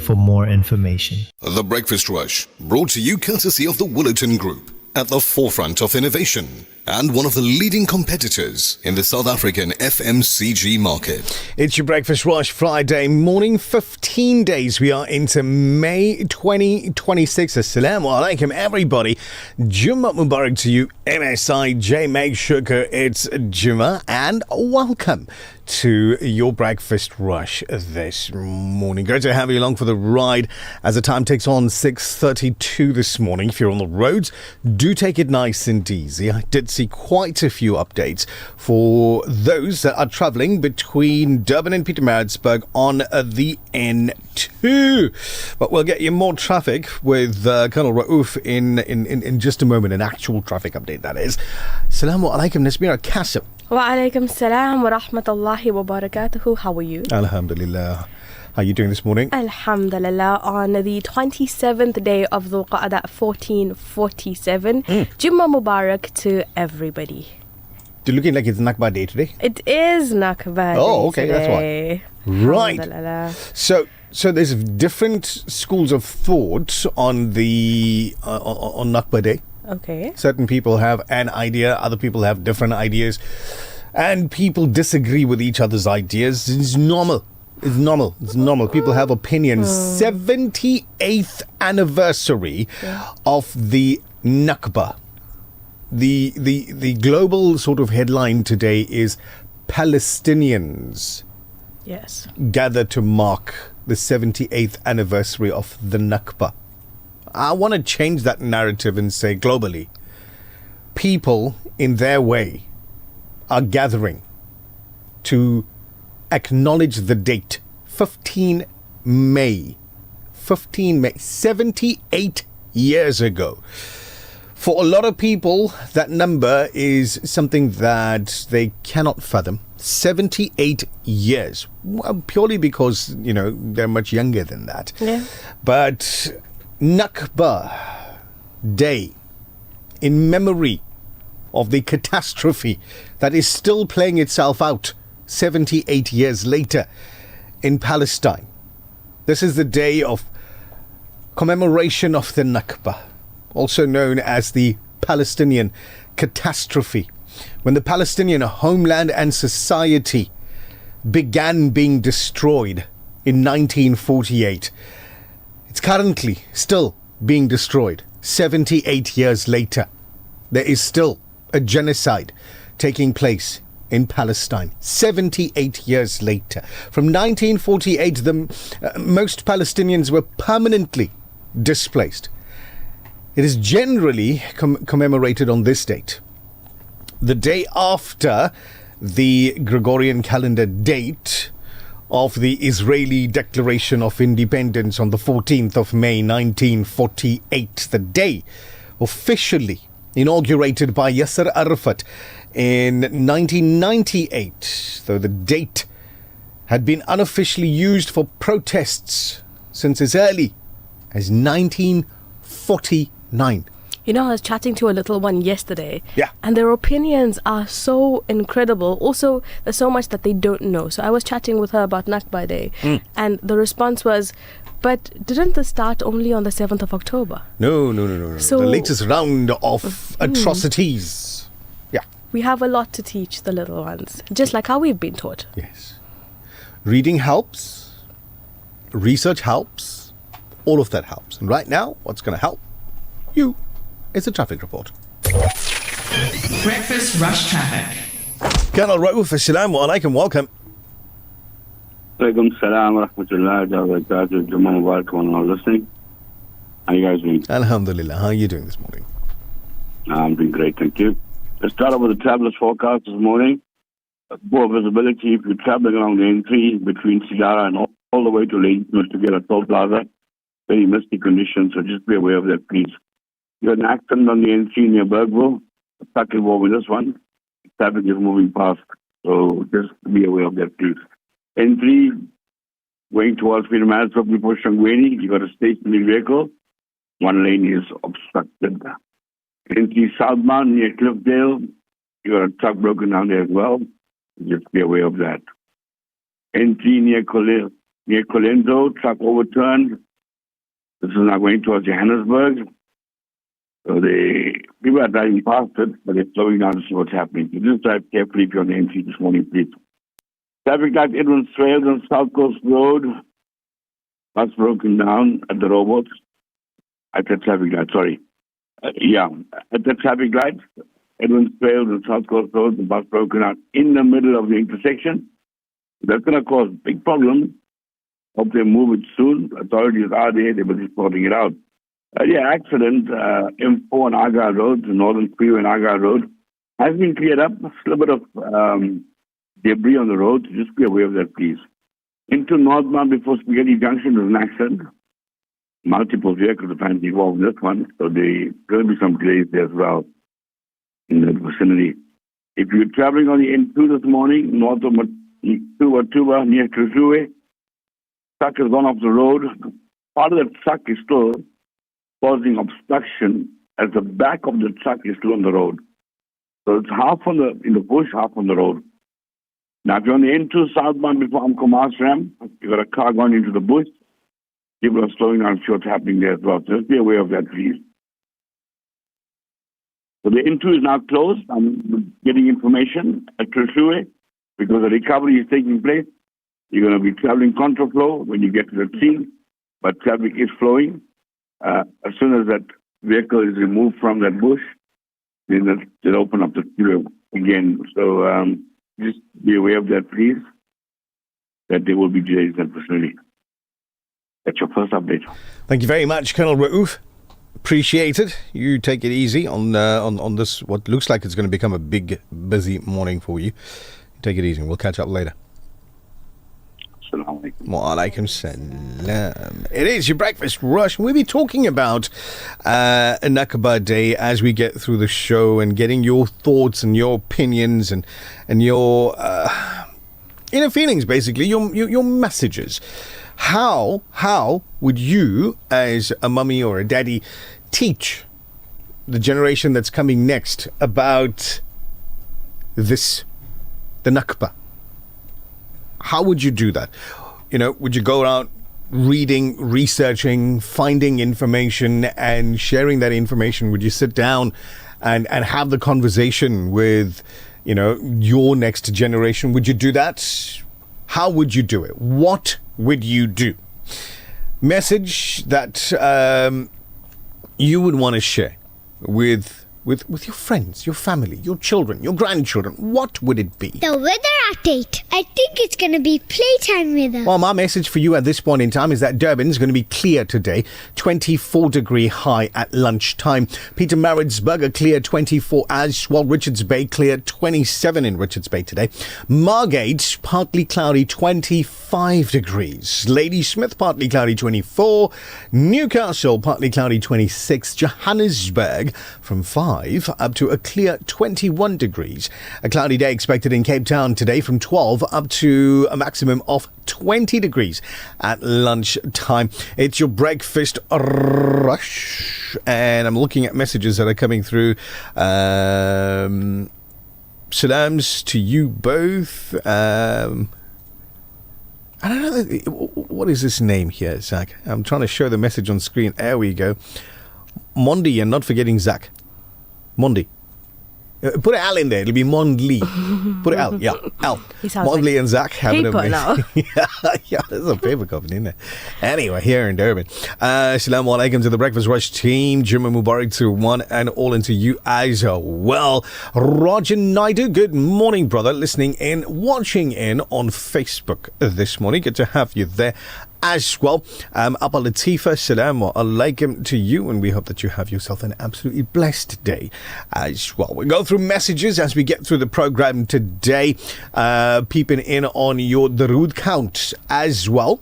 for more information. The Breakfast Rush, brought to you courtesy of the Willerton Group, at the forefront of innovation and one of the leading competitors in the South African FMCG market. It's your Breakfast Rush Friday morning, 15 days. We are into May 2026. Assalamu alaikum, everybody. Juma Mubarak to you, MSI J. Meg Shukr. It's Juma, and welcome to your Breakfast Rush this morning. Great to have you along for the ride as the time takes on 6:32 this morning. If you're on the roads, do take it nice and easy. I did see quite a few updates for those that are travelling between Durban and Pietermaritzburg on the N2. But we'll get you more traffic with Colonel Raouf in just a moment, an actual traffic update, that is. Assalamu alaikum, Nazmeera Cassim. Wa alaikum salam wa rahmatullahi wa barakatuhu. How are you? Alhamdulillah. How are you doing this morning? Alhamdulillah. On the 27th day of Dhul Qa'dah 1447. Jumma Mubarak to everybody. You're looking like it's Nakba Day today. It is Nakba Day. Oh, okay, today. That's why. Right. Alhamdulillah. So there's different schools of thought on the on Nakba Day. Okay. Certain people have an idea, other people have different ideas, and people disagree with each other's ideas. It's normal. It's normal. People have opinions. 78th anniversary of the Nakba. The global sort of headline today is Palestinians gather to mark the 78th anniversary of the Nakba. I want to change that narrative and say globally, people in their way are gathering to acknowledge the date, 15 May, 78 years ago. For a lot of people, that number is something that they cannot fathom. 78 years, well, purely because, they're much younger than that. Yeah. But Nakba Day, in memory of the catastrophe that is still playing itself out 78 years later in Palestine. This is the day of commemoration of the Nakba, also known as the Palestinian catastrophe, when the Palestinian homeland and society began being destroyed in 1948. It's currently still being destroyed 78 years later. There is still a genocide taking place in Palestine 78 years later. From 1948, most Palestinians were permanently displaced. It is generally commemorated on this date, the day after the Gregorian calendar date of the Israeli Declaration of Independence on the 14th of May 1948, the day officially inaugurated by Yasser Arafat in 1998, though the date had been unofficially used for protests since as early as 1949. I was chatting to a little one yesterday. Yeah. And their opinions are so incredible. Also, there's so much that they don't know. So I was chatting with her about Nakba Day. And the response was, but didn't this start only on the 7th of October? No. So, the latest round of atrocities. Yeah. We have a lot to teach the little ones, just like how we've been taught. Yes. Reading helps. Research helps. All of that helps. And right now, what's going to help you is a traffic report. Breakfast Rush Traffic. Colonel Raouf, assalamu alaikum, welcome. Alaikum salam wa rahmatullahi wa barakatuh. Jumma Mubarak to all listening. How you guys doing? Alhamdulillah. How are you doing this morning? I'm doing great, thank you. Let's start off with the travelers forecast this morning. Poor visibility if you're traveling along the N3 between Sigara and all the way to Ladysmith to get a toll plaza. Very misty conditions, so just be aware of that, please. You had an accident on the N3 near Bergville. Stuck involved with this one. Traffic is moving past, so just be aware of that, please. N3 going towards Pietermaritzburg before Shangweni. You got a stationary vehicle. One lane is obstructed. N3 southbound near Cliffdale. You got a truck broken down there as well. Just be aware of that. N3 near near Colenso, truck overturned. This is now going towards Johannesburg. So people are driving past it, but they're slowing down to see what's happening. So just drive carefully if you're on the entry this morning, please. Traffic light Edwin Swales on South Coast Road. Bus broken down at the robots. At the traffic light, sorry. At the traffic light, Edwin Swales on South Coast Road, the bus broken down in the middle of the intersection. That's going to cause big problems. Hope they move it soon. Authorities are there. They will be sorting it out. Accident, M4 on Aga Road, the Northern Freeway on Aga Road, has been cleared up. A little bit of debris on the road. Just be aware of that, please. Into northbound before Spaghetti Junction, there's an accident. Multiple vehicles apparently involved in this one, so there's going to be some delays there as well in that vicinity. If you're traveling on the N2 this morning, north of Tuba near Truzue, truck has gone off the road. Part of the truck is still causing obstruction as the back of the truck is still on the road. So it's half in the bush, half on the road. Now, if you're on the N2 southbound before Amkomas Ram, you've got a car going into the bush. People are slowing down, see what's happening there as well. So just be aware of that, please. So the N2 is now closed. I'm getting information at Truzue because the recovery is taking place. You're going to be traveling contraflow when you get to the scene, but traffic is flowing. As soon as that vehicle is removed from that bush, then they'll open up the queue again. So just be aware of that, please, that there will be delays in that vicinity. That's your first update. Thank you very much, Colonel Raouf. Appreciate it. You take it easy on this, what looks like it's going to become a big, busy morning for you. Take it easy. We'll catch up later. Wa alaikum salam. It is your breakfast rush. We'll be talking about Nakba Day as we get through the show and getting your thoughts and your opinions and your inner feelings, basically, your messages. How would you, as a mummy or a daddy, teach the generation that's coming next about the Nakba? How would you do that? Would you go out reading, researching, finding information and sharing that information? Would you sit down and have the conversation with, your next generation? Would you do that? How would you do it? What would you do? Message that you would want to share with your friends, your family, your children, your grandchildren. What would it be? The weather update. I think it's going to be playtime weather. Well, my message for you at this point in time is that Durban is going to be clear today. 24-degree high at lunchtime. Pietermaritzburg clear 24 as well. Richards Bay clear 27 in Richards Bay today. Margate partly cloudy 25 degrees. Ladysmith partly cloudy 24. Newcastle partly cloudy 26. Johannesburg from 5 up to a clear 21 degrees. A cloudy day expected in Cape Town today from 12 up to a maximum of 20 degrees at lunchtime. It's your breakfast rush, and I'm looking at messages that are coming through. Salams to you both. I don't know, what is this name here, Zach? I'm trying to show the message on screen. There we go. Mondli, and not forgetting Zach. Mondli. Put an L in there. It'll be Mondli. Put an L. Yeah, L. Mondli like and Zach have an paper now. yeah, there's a paper company in there. Anyway, here in Durban. Assalamu alaikum to the Breakfast Rush team. Juma Mubarak to one and all, and to you as well. Roger Naidu, good morning, brother. Listening in, watching in on Facebook this morning. Good to have you there as well. Abba Latifa, assalamu alaikum to you, and we hope that you have yourself an absolutely blessed day as well. We'll go through messages as we get through the program today, peeping in on your Darood count as well.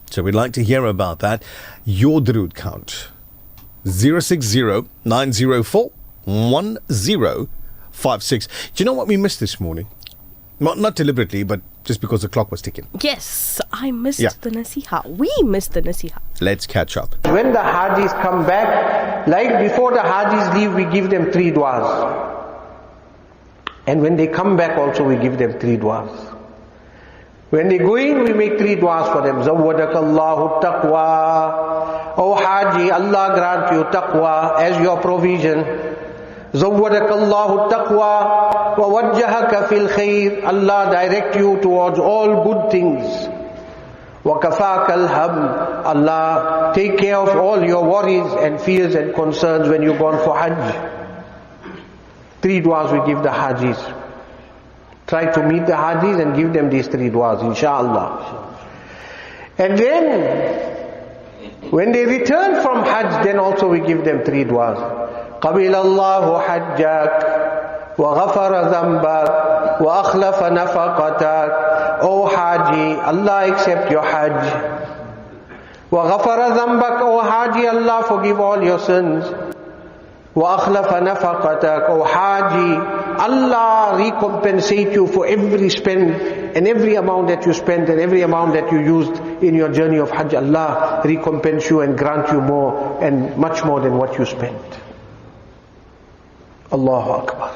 So we'd like to hear about that. Your Darood count 060-904-1056. Do you know what we missed this morning? Not deliberately, but just because the clock was ticking. Yes, I missed the Nasiha. We missed the Nasiha. Let's catch up. When the Hajis come back, like before the Hajis leave, we give them 3 du'as. And when they come back also, we give them 3 du'as. When they're going, we make 3 du'as for them. Zawwadakallahu taqwa. Oh Haji, Allah grant you taqwa as your provision. Zawwadakallahu taqwa wa wajjahaka fil khair. Allah direct you towards all good things. Wa kafakal ham. Allah take care of all your worries and fears and concerns when you're gone for Hajj. 3 du'as we give the Hajis. Try to meet the Hajis and give them these 3 du'as, inshallah. And then, when they return from Hajj, then also we give them 3 du'as. قَبِلَ اللَّهُ حَجَّكَ وَغَفَرَ ذَنْبَكَ وَأَخْلَفَ نَفَقَتَكَ. O Haji, Allah accept your Hajj. وَغَفَرَ ذَنْبَكَ. O Haji, Allah forgive all your sins. وَأَخْلَفَ نَفَقَتَكَ. O Haji, Allah recompensate you for every spend and every amount that you spent and every amount that you used in your journey of Hajj. Allah recompense you and grant you more and much more than what you spent. Allahu Akbar.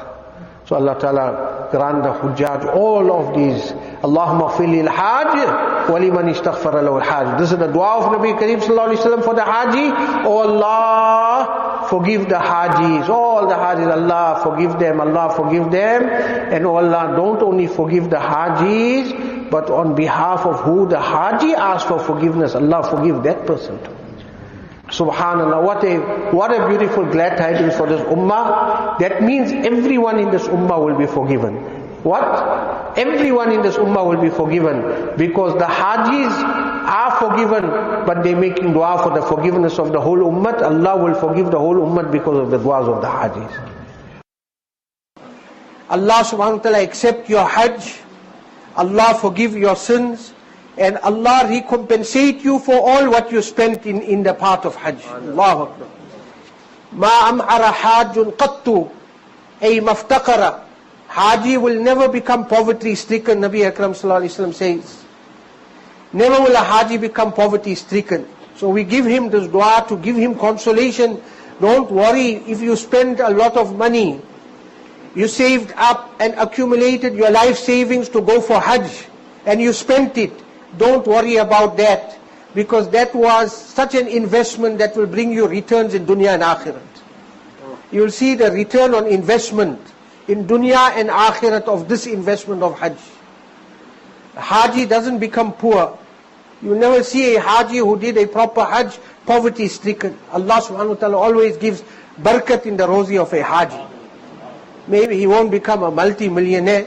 So Allah Ta'ala grant the Hujjaj all of these. Allahumma ghfir lil Hajj wa liman istaghfara lahu al-Hajj. This is the dua of Nabi Kareem Sallallahu Alaihi Wasallam for the Haji. Oh Allah, forgive the Hajis. All the Hajis, Allah forgive them, Allah forgive them. And oh Allah, don't only forgive the Hajis, but on behalf of who the Haji asks for forgiveness, Allah forgive that person too. Subhanallah, what a beautiful glad tidings for this ummah. That means everyone in this ummah will be forgiven. What? Everyone in this ummah will be forgiven, because the Hajis are forgiven, but they're making dua for the forgiveness of the whole ummah. Allah will forgive the whole ummah because of the duas of the Hajis. Allah subhanahu wa ta'ala accept your Hajj. Allah forgive your sins. And Allah recompensate you for all what you spent in the path of Hajj. Allahu Akbar. Ma am'ara hajjun qattu ay maftaqara. Haji will never become poverty stricken, Nabi Akram Sallallahu Alaihi Wasallam says. Never will a Haji become poverty stricken. So we give him this dua to give him consolation. Don't worry if you spend a lot of money. You saved up and accumulated your life savings to go for Hajj and you spent it. Don't worry about that, because that was such an investment that will bring you returns in dunya and akhirat. You'll see the return on investment in dunya and akhirat of this investment of Hajj. A Haji doesn't become poor. You'll never see a Haji who did a proper Hajj poverty stricken. Allah subhanahu wa ta'ala always gives barakat in the rozi of a Haji. Maybe he won't become a multi-millionaire,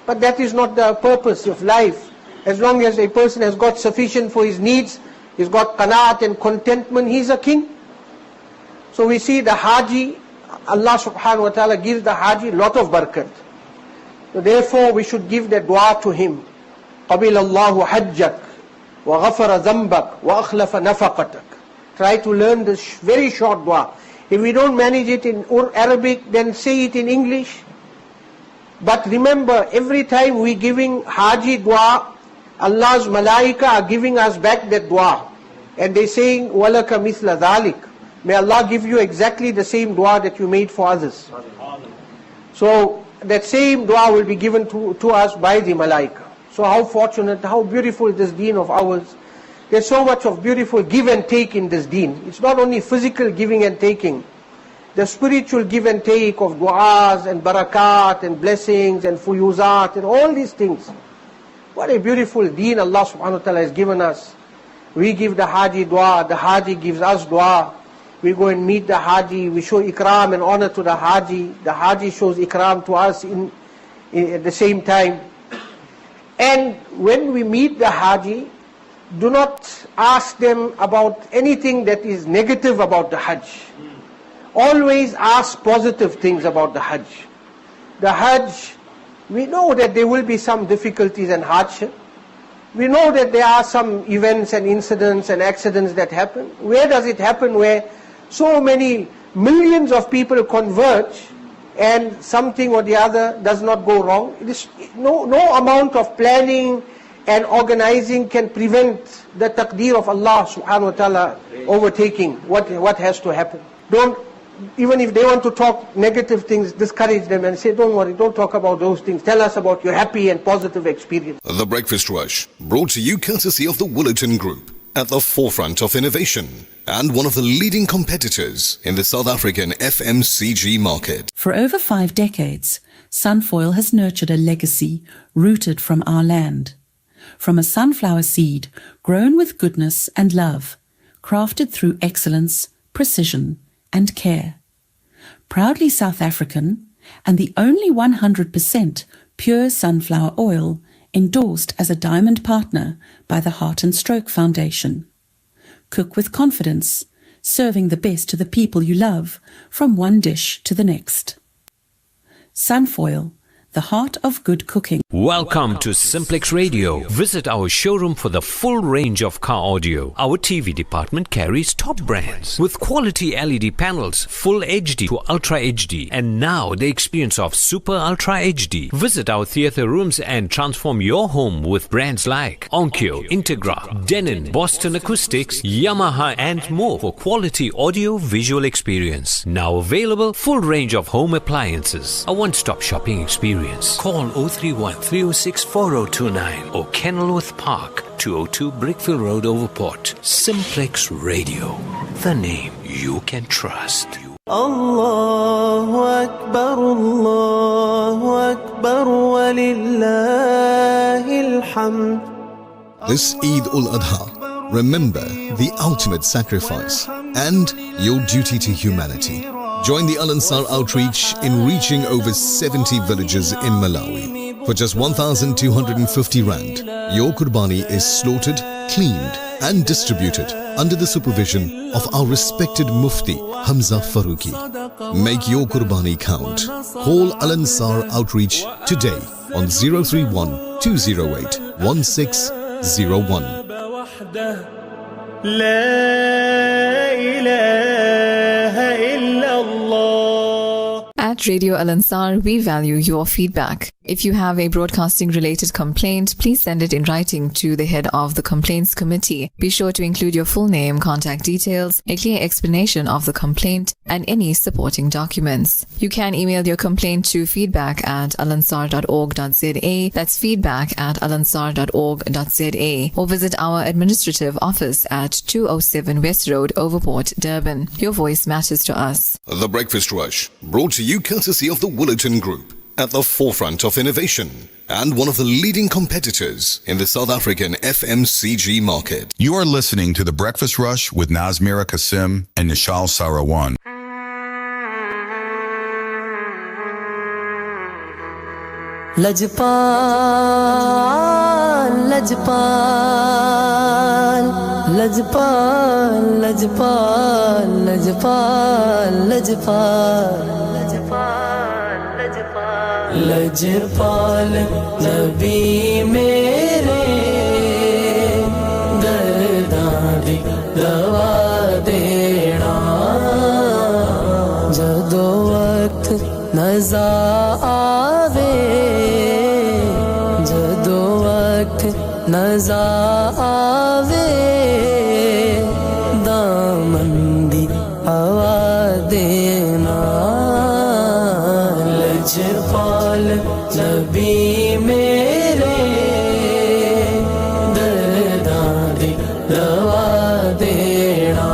but that is not the purpose of life. As long as a person has got sufficient for his needs, he's got qanaat and contentment, he's a king. So we see the Haji, Allah subhanahu wa ta'ala gives the Haji lot of barakat. So therefore we should give that dua to him. قَبِلَ اللَّهُ حَجَّكَ وَغَفَرَ ذَنْبَكَ وَأَخْلَفَ نَفَقَتَكَ. Try to learn this very short dua. If we don't manage it in Arabic, then say it in English. But remember, every time we giving Haji dua, Allah's malaika are giving us back that dua. And they saying, وَلَكَ مِثْلَ ذَلِكَ. May Allah give you exactly the same dua that you made for others. So that same dua will be given to us by the malaika. So how fortunate, how beautiful this deen of ours. There's so much of beautiful give and take in this deen. It's not only physical giving and taking. The spiritual give and take of du'as and barakat and blessings and fuyuzat and all these things. What a beautiful deen Allah subhanahu wa ta'ala has given us. We give the Haji dua, the Haji gives us dua. We go and meet the Haji, we show ikram and honor to the Haji shows ikram to us at the same time. And when we meet the Haji, do not ask them about anything that is negative about the Hajj. Always ask positive things about the Hajj. The Hajj, we know that there will be some difficulties and hardship. We know that there are some events and incidents and accidents that happen. Where does it happen? Where so many millions of people converge and something or the other does not go wrong. It is no amount of planning and organizing can prevent the taqdeer of Allah subhanahu wa ta'ala overtaking what has to happen. even if they want to talk negative things, discourage them and say, don't worry, don't talk about those things. Tell us about your happy and positive experience. The Breakfast Rush, brought to you courtesy of the Willerton Group, at the forefront of innovation and one of the leading competitors in the South African FMCG market. For over 5 decades, Sunfoil has nurtured a legacy rooted from our land. From a sunflower seed grown with goodness and love, crafted through excellence, precision and care. Proudly South African and the only 100% pure sunflower oil endorsed as a diamond partner by the Heart and Stroke Foundation. Cook with confidence, serving the best to the people you love from one dish to the next. Sunfoil, the heart of good cooking. Welcome to Simplex Radio. Visit our showroom for the full range of car audio. Our TV department carries top brands with quality LED panels, full HD to Ultra HD, and now the experience of Super Ultra HD. Visit our theatre rooms and transform your home with brands like Onkyo, Integra, Denon, Boston Acoustics, Yamaha and more for quality audio visual experience. Now available, full range of home appliances. A one-stop shopping experience. Call 031 306 4029 or Kenilworth Park, 202 Brickville Road, Overport. Simplex Radio, the name you can trust. Allahu Akbar, Allahu Akbar, walillahil hamd. This Eid ul-Adha, remember the ultimate sacrifice and your duty to humanity. Join the Al-Ansar outreach in reaching over 70 villages in Malawi. For just 1,250 Rand, your Qurbani is slaughtered, cleaned and distributed under the supervision of our respected Mufti Hamza Farooqi. Make your Qurbani count. Call Al-Ansar outreach today on 031 208 1601. At Radio Al-Ansar, we value your feedback. If you have a broadcasting-related complaint, please send it in writing to the head of the Complaints Committee. Be sure to include your full name, contact details, a clear explanation of the complaint, and any supporting documents. You can email your complaint to feedback@alansar.org.za. That's feedback@alansar.org.za. Or visit our administrative office at 207 West Road, Overport, Durban. Your voice matters to us. The Breakfast Rush, brought to you courtesy of the Willerton Group, at the forefront of innovation and one of the leading competitors in the South African FMCG market. You are listening to The Breakfast Rush with Nazmeera Cassim and Nichal Sarawan. Lajpal, Lajpal, Lajpal, Lajpal, Lajpal, Lajpal, Lajpal, Nabi mere dardan di dawa dena, jado waqt nazar aave, jado waqt nazar aave, daman di hawa dena. Lajpal, Nabi mere dardan di dawa dena,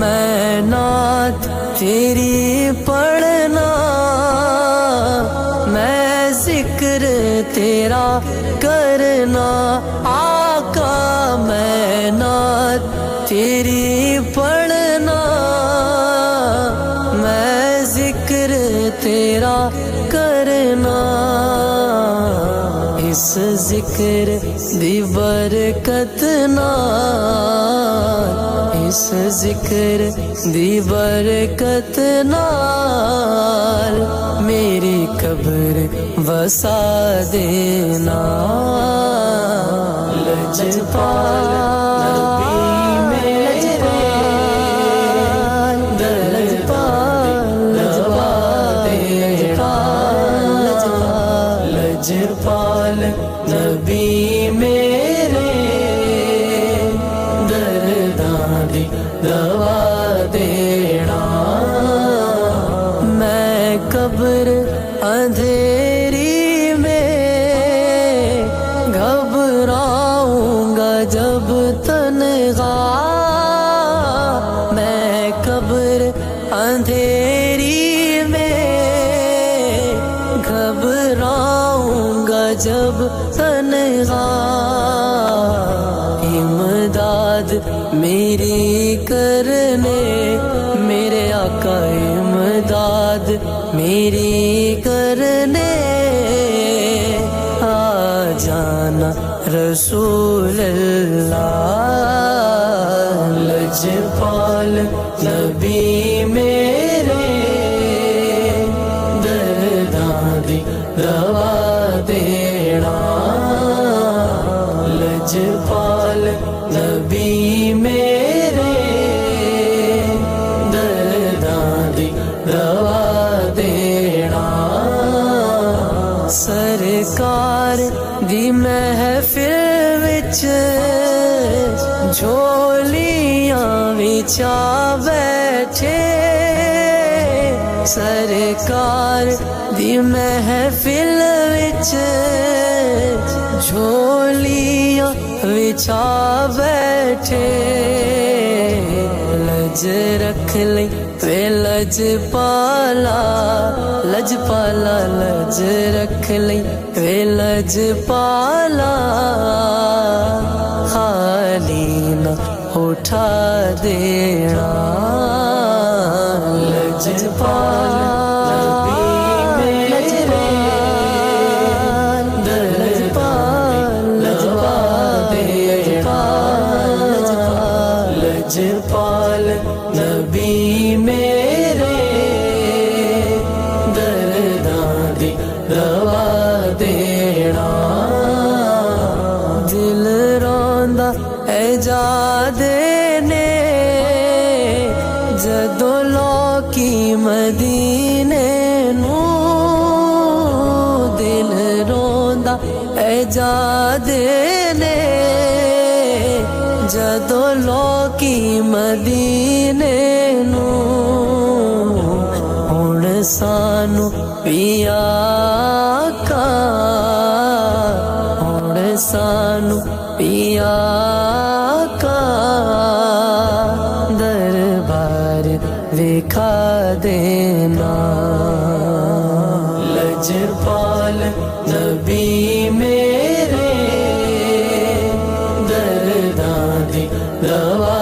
main naat teri padhna, main zikr tera karna, Aaka main naat teri padhna, main zikr tera karna. Is zikr di barakat naal, is zikr di barakat naal, meri qabr vasa dena. Lajpal, Nabi mere dardan dawa dena. Lajpal, Nabi mere dardan di dawa dena. मैं कब्र अंधेरी में घबराऊंगा जब तन्हा इमदाद मेरी करने मेरे आका इमदाद मेरी करने आ जाना रसूल अल्लाह लजपाल नबी मेरे दर्दां दी दवा देना लजपाल नबी मेरे दर्दां दी दवा देना सरकार दी महफिल विच झोलियां विचा बैठे सरकार दी महफिल विच झोलियां विचा बैठे लज रख ले वे लज पाला लज रख ले वे लज पाला खाली न उठा देना लज पाला लजपाल नबी मेरे दर्दां दी दवा देना दिल रोंदा है जा देने जदों लौकी मदीने नू दिल रोंदा है जा देने जदों लौकी मदीने नू हुण सानू पिया का हुण सानू पिया का दरबार विखा देना लजपाल नबी मेरे दवा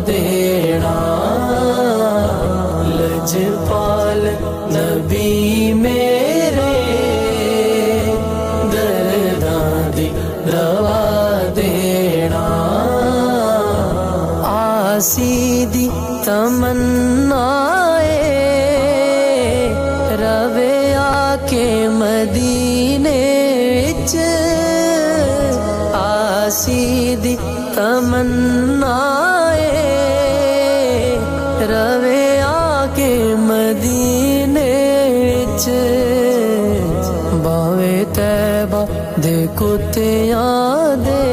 देना लजपाल नबी मेरे दर्दां दी दवा देना आसी दी तमन्नाए रवे आके मदीने विच आसी दी तमन्नाए रवे आके मदीने विच बावे तैबा दे कुत्तियां दे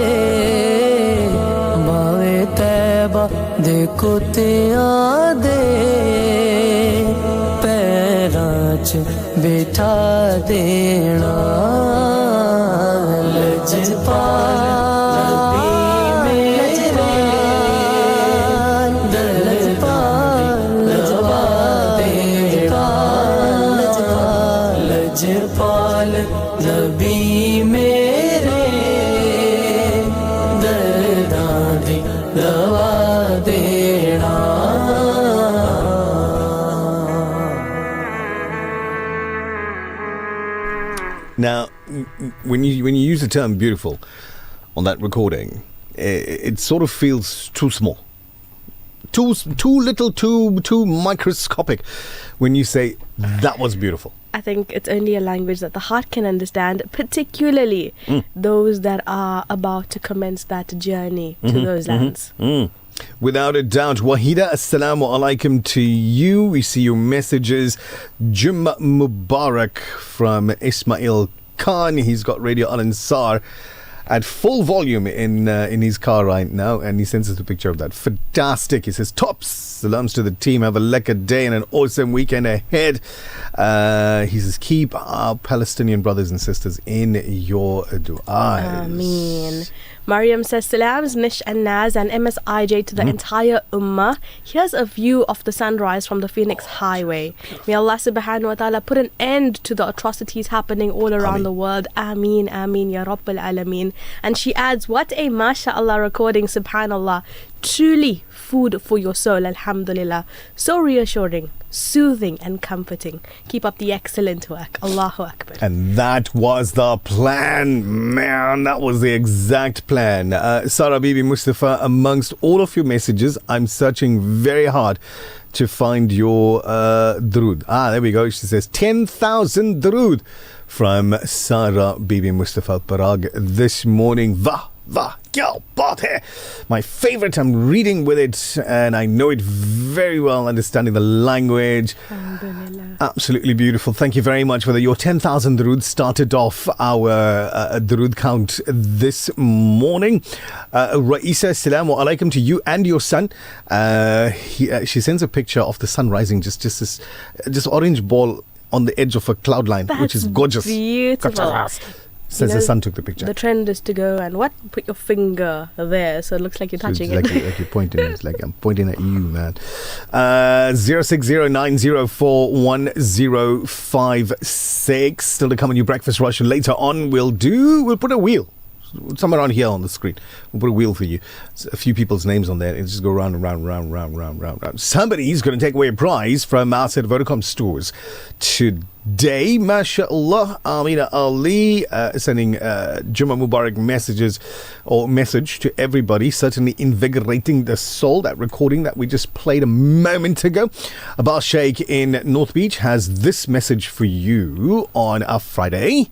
बावे तैबा दे कुत्तियां दे पैरां च बिठा देना लजपाल लजपाल नबी मेरे दर्दां दी दवा देना Now, when you use the term beautiful on that recording, it sort of feels too small. Too little, too microscopic when you say that was beautiful. I think it's only a language that the heart can understand, particularly those that are about to commence that journey to those lands. Without a doubt. Wahida, assalamu alaikum to you. We see your messages. Jumma Mubarak from Ismail Khan. He's got Radio Al-Ansar at full volume in his car right now, and he sends us a picture of that. Fantastic. He says, tops. Salams to the team. Have a lekker day and an awesome weekend ahead. He says, keep our Palestinian brothers and sisters in your du'as. Ameen. Mariam says, Salams, Nish and Naz and MSIJ to the entire Ummah. Here's a view of the sunrise from the Phoenix Highway. May Allah subhanahu wa ta'ala put an end to the atrocities happening all around the world. Ameen, Ameen, Ya Rabbil Alameen. And she adds, what a mashallah recording, subhanallah. Truly food for your soul, alhamdulillah. So reassuring, soothing and comforting. Keep up the excellent work. Allahu Akbar. And that was the plan, man. That was the exact plan. Sarah Bibi Mustafa, amongst all of your messages, I'm searching very hard to find your drood. There we go. She says 10,000 drood from Sarah Bibi Mustafa Parag this morning. Kya baat hai. My favorite, I'm reading with it and I know it very well, understanding the language. Absolutely beautiful. Thank you very much for that. Your 10,000 durood started off our durood count this morning. Raisa, assalamu alaikum to you and your son. She sends a picture of the sun rising, just orange ball on the edge of a cloud line, which is gorgeous. Beautiful. Says the son took the picture. The trend is to go and put your finger there so it looks like you're touching it. Like you're pointing. It's like I'm pointing at you, man. 0609041056. Still to come on your breakfast rush. Later on, we'll put a wheel somewhere around here on the screen. We'll put a wheel for you. A few people's names on there. It'll just go round and round. Somebody's going to take away a prize from our set of Vodacom stores today. MashaAllah. Amina Ali sending Jumma Mubarak message to everybody. Certainly invigorating the soul. That recording that we just played a moment ago. Abbas Sheikh in North Beach has this message for you on a Friday.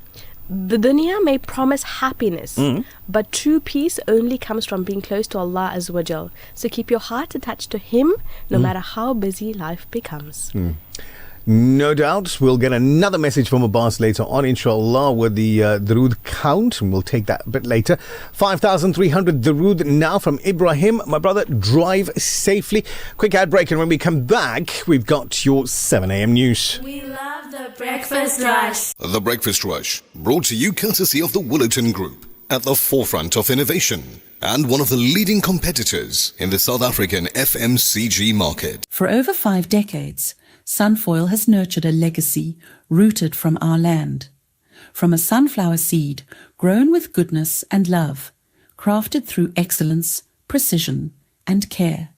The dunya may promise happiness, but true peace only comes from being close to Allah Azza wa Jal. So keep your heart attached to Him, no matter how busy life becomes. No doubt. We'll get another message from Abbas later on, inshallah, with the durood count, and we'll take that a bit later. 5,300 durood now from Ibrahim. My brother, drive safely. Quick ad break, and when we come back, we've got your 7 a.m. news. We love the Breakfast Rush. The Breakfast Rush, brought to you courtesy of the Willerton Group, at the forefront of innovation and one of the leading competitors in the South African FMCG market. For over 5 decades, Sunfoil has nurtured a legacy rooted from our land. From a sunflower seed grown with goodness and love, crafted through excellence, precision and care.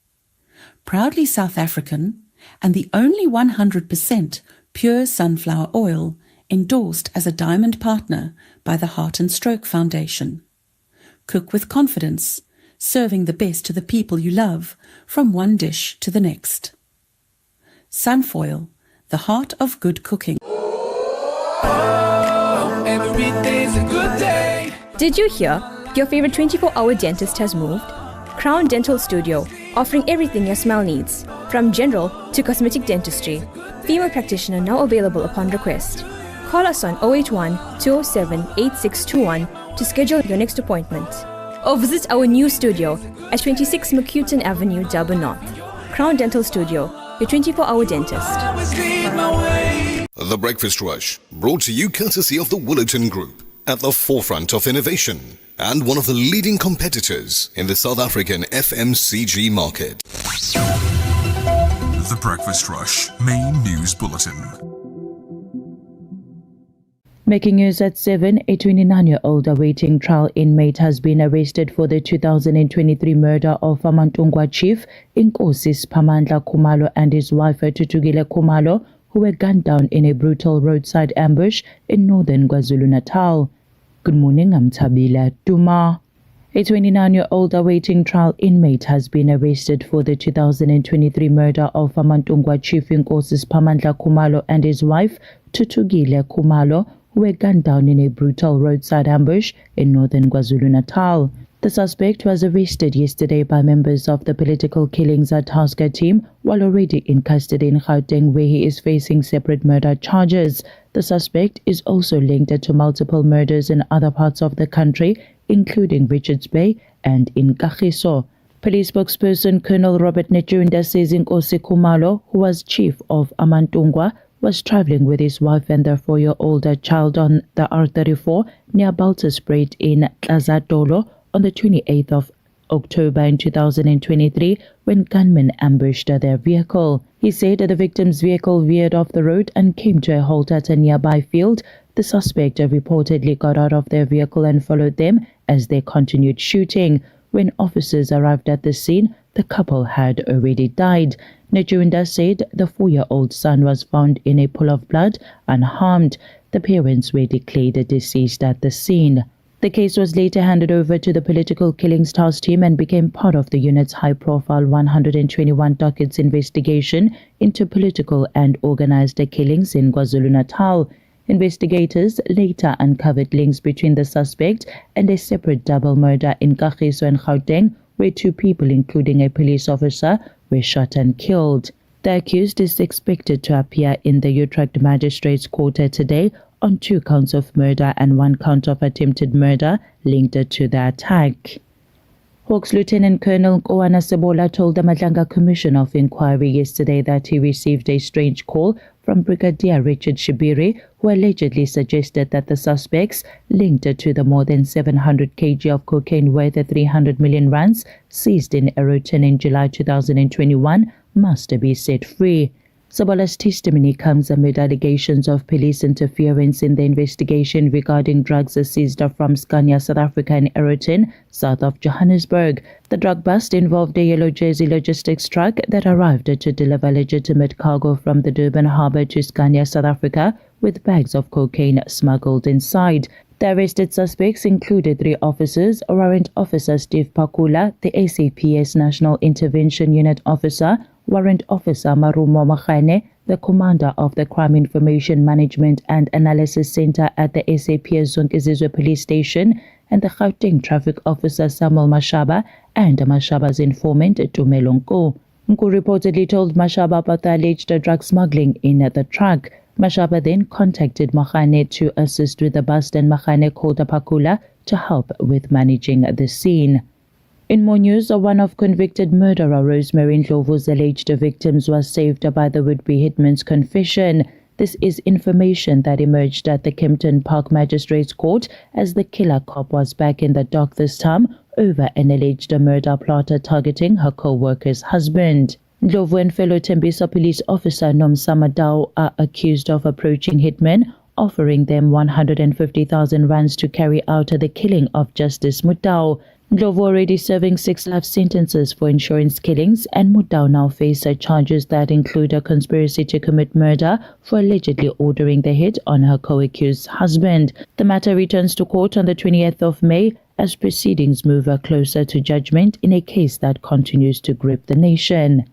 Proudly South African and the only 100% pure sunflower oil endorsed as a diamond partner by the Heart and Stroke Foundation. Cook with confidence, serving the best to the people you love from one dish to the next. Sunfoil, the heart of good cooking. Every day's a good day. Did you hear? Your favorite 24-hour dentist has moved? Crown Dental Studio, offering everything your smile needs, from general to cosmetic dentistry. Female practitioner now available upon request. Call us on 081 207 8621 to schedule your next appointment. Or visit our new studio at 26 McCuton Avenue, Durban North. Crown Dental Studio, your 24-hour dentist. The Breakfast Rush, brought to you courtesy of the Willerton Group, at the forefront of innovation and one of the leading competitors in the South African FMCG market. The Breakfast Rush Main News Bulletin. Making news at 7, a 29-year-old awaiting trial inmate has been arrested for the 2023 murder of Amantungwa chief Inkosi Pamandla Khumalo and his wife Tutugile Khumalo, who were gunned down in a brutal roadside ambush in northern KwaZulu-Natal. Good morning, I'm Thabile. Duma. A 29-year-old awaiting trial inmate has been arrested for the 2023 murder of Amantungwa chief Inkosi Pamandla Khumalo and his wife Tutugile Khumalo, who were gunned down in a brutal roadside ambush in northern KwaZulu-Natal. The suspect was arrested yesterday by members of the Political Killings at Tasker team while already in custody in Gauteng, where he is facing separate murder charges. The suspect is also linked to multiple murders in other parts of the country, including Richards Bay and in Kagiso. Police spokesperson Colonel Robert Nechunda says Inkosi Khumalo, who was chief of Amantungwa, was traveling with his wife and their 4-year-old child on the R34 near Baltusbreed in Tlazatolo on the 28th of October in 2023 when gunmen ambushed their vehicle. He said the victim's vehicle veered off the road and came to a halt at a nearby field. The suspect reportedly got out of their vehicle and followed them as they continued shooting. When officers arrived at the scene, the couple had already died. Najunda said the 4-year-old son was found in a pool of blood, unharmed. The parents were declared deceased at the scene. The case was later handed over to the Political Killings Task Team and became part of the unit's high-profile 121 dockets investigation into political and organized killings in KwaZulu-Natal. Investigators later uncovered links between the suspect and a separate double murder in Kagiso and Gauteng, where 2 people, including a police officer, were shot and killed. The accused is expected to appear in the Utrecht Magistrates Court today on 2 counts of murder and 1 count of attempted murder linked to the attack. Hawks Lieutenant Colonel Koana Sebola told the Madlanga Commission of Inquiry yesterday that he received a strange call from Brigadier Richard Shibiri, who allegedly suggested that the suspects linked to the more than 700 kg of cocaine worth 300 million rands seized in Eroton in July 2021 must be set free. Sabola's testimony comes amid allegations of police interference in the investigation regarding drugs seized from Scania South Africa in Eroton, south of Johannesburg. The drug bust involved a yellow jersey logistics truck that arrived to deliver legitimate cargo from the Durban harbour to Scania South Africa, with bags of cocaine smuggled inside. The arrested suspects included 3 officers: Warrant Officer Steve Pakula, the SAPS National Intervention Unit Officer; Warrant Officer Marumo Makhane, the Commander of the Crime Information Management and Analysis Center at the SAPS Zonkizizwe Police Station; and the Gauteng Traffic Officer Samuel Mashaba and Mashaba's informant Tumelo Nku. Nku reportedly told Mashaba about the alleged drug smuggling in the truck. Mashaba then contacted Makhane to assist with the bust, and Makhane called Pakula to help with managing the scene. In more news, one of convicted murderer Rosemary Ndlovu's alleged victims was saved by the would-be hitman's confession. This is information that emerged at the Kempton Park Magistrates Court as the killer cop was back in the dock this time over an alleged murder plot targeting her co-worker's husband. Ndlovu and fellow Tembisa police officer Nomsa Madao are accused of approaching hitmen, offering them 150,000 rands to carry out the killing of Justice Mutau. Ndlovu already serving 6 life sentences for insurance killings, and Mutau now faces charges that include a conspiracy to commit murder for allegedly ordering the hit on her co-accused husband. The matter returns to court on the 20th of May as proceedings move closer to judgment in a case that continues to grip the nation.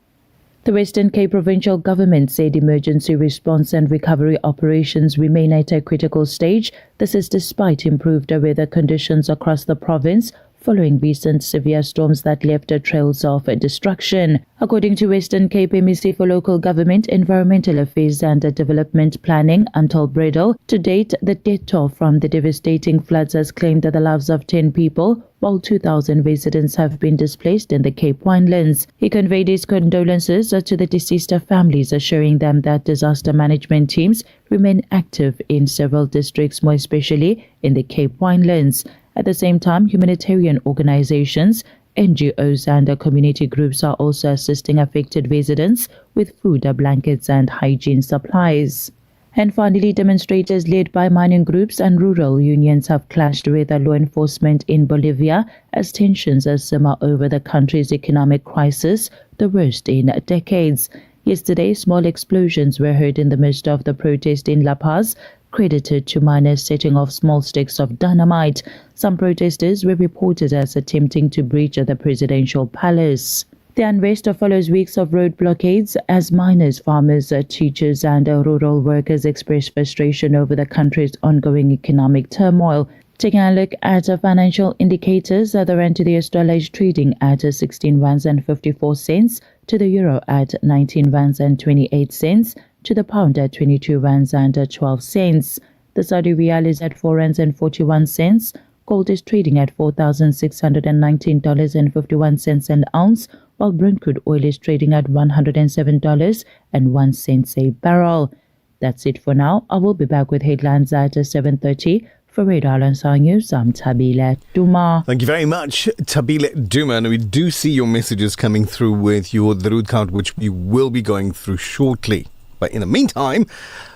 The Western Cape Provincial Government said emergency response and recovery operations remain at a critical stage. This is despite improved weather conditions across the province following recent severe storms that left trails of destruction. According to Western Cape MEC for Local Government, Environmental Affairs and Development Planning, Antal Bredel, to date, the death toll from the devastating floods has claimed the lives of 10 people, while 2,000 residents have been displaced in the Cape Winelands. He conveyed his condolences to the deceased families, assuring them that disaster management teams remain active in several districts, more especially in the Cape Winelands. At the same time, humanitarian organizations, NGOs and community groups are also assisting affected residents with food, blankets and hygiene supplies. And finally, demonstrators led by mining groups and rural unions have clashed with law enforcement in Bolivia as tensions simmer over the country's economic crisis, the worst in decades. Yesterday, small explosions were heard in the midst of the protest in La Paz, credited to miners setting off small sticks of dynamite. Some protesters were reported as attempting to breach the presidential palace. The unrest follows weeks of road blockades as miners, farmers, teachers and rural workers express frustration over the country's ongoing economic turmoil. Taking a look at financial indicators, the rand to the US dollar is trading at 16 rands and 54 cents, to the euro at 19 rands and 28 cents, to the pound at 22 rands and 12 cents. The Saudi Riyal is at 4 rands and 41 cents. Gold is trading at $4,619.51 an ounce, while Brent crude oil is trading at $107.01 a barrel. That's it for now. I will be back with headlines at 7:30. For Radio Al-Ansar News, I'm Thabile Duma. Thank you very much, Thabile Duma. And we do see your messages coming through with your Darood count, which we will be going through shortly. But in the meantime,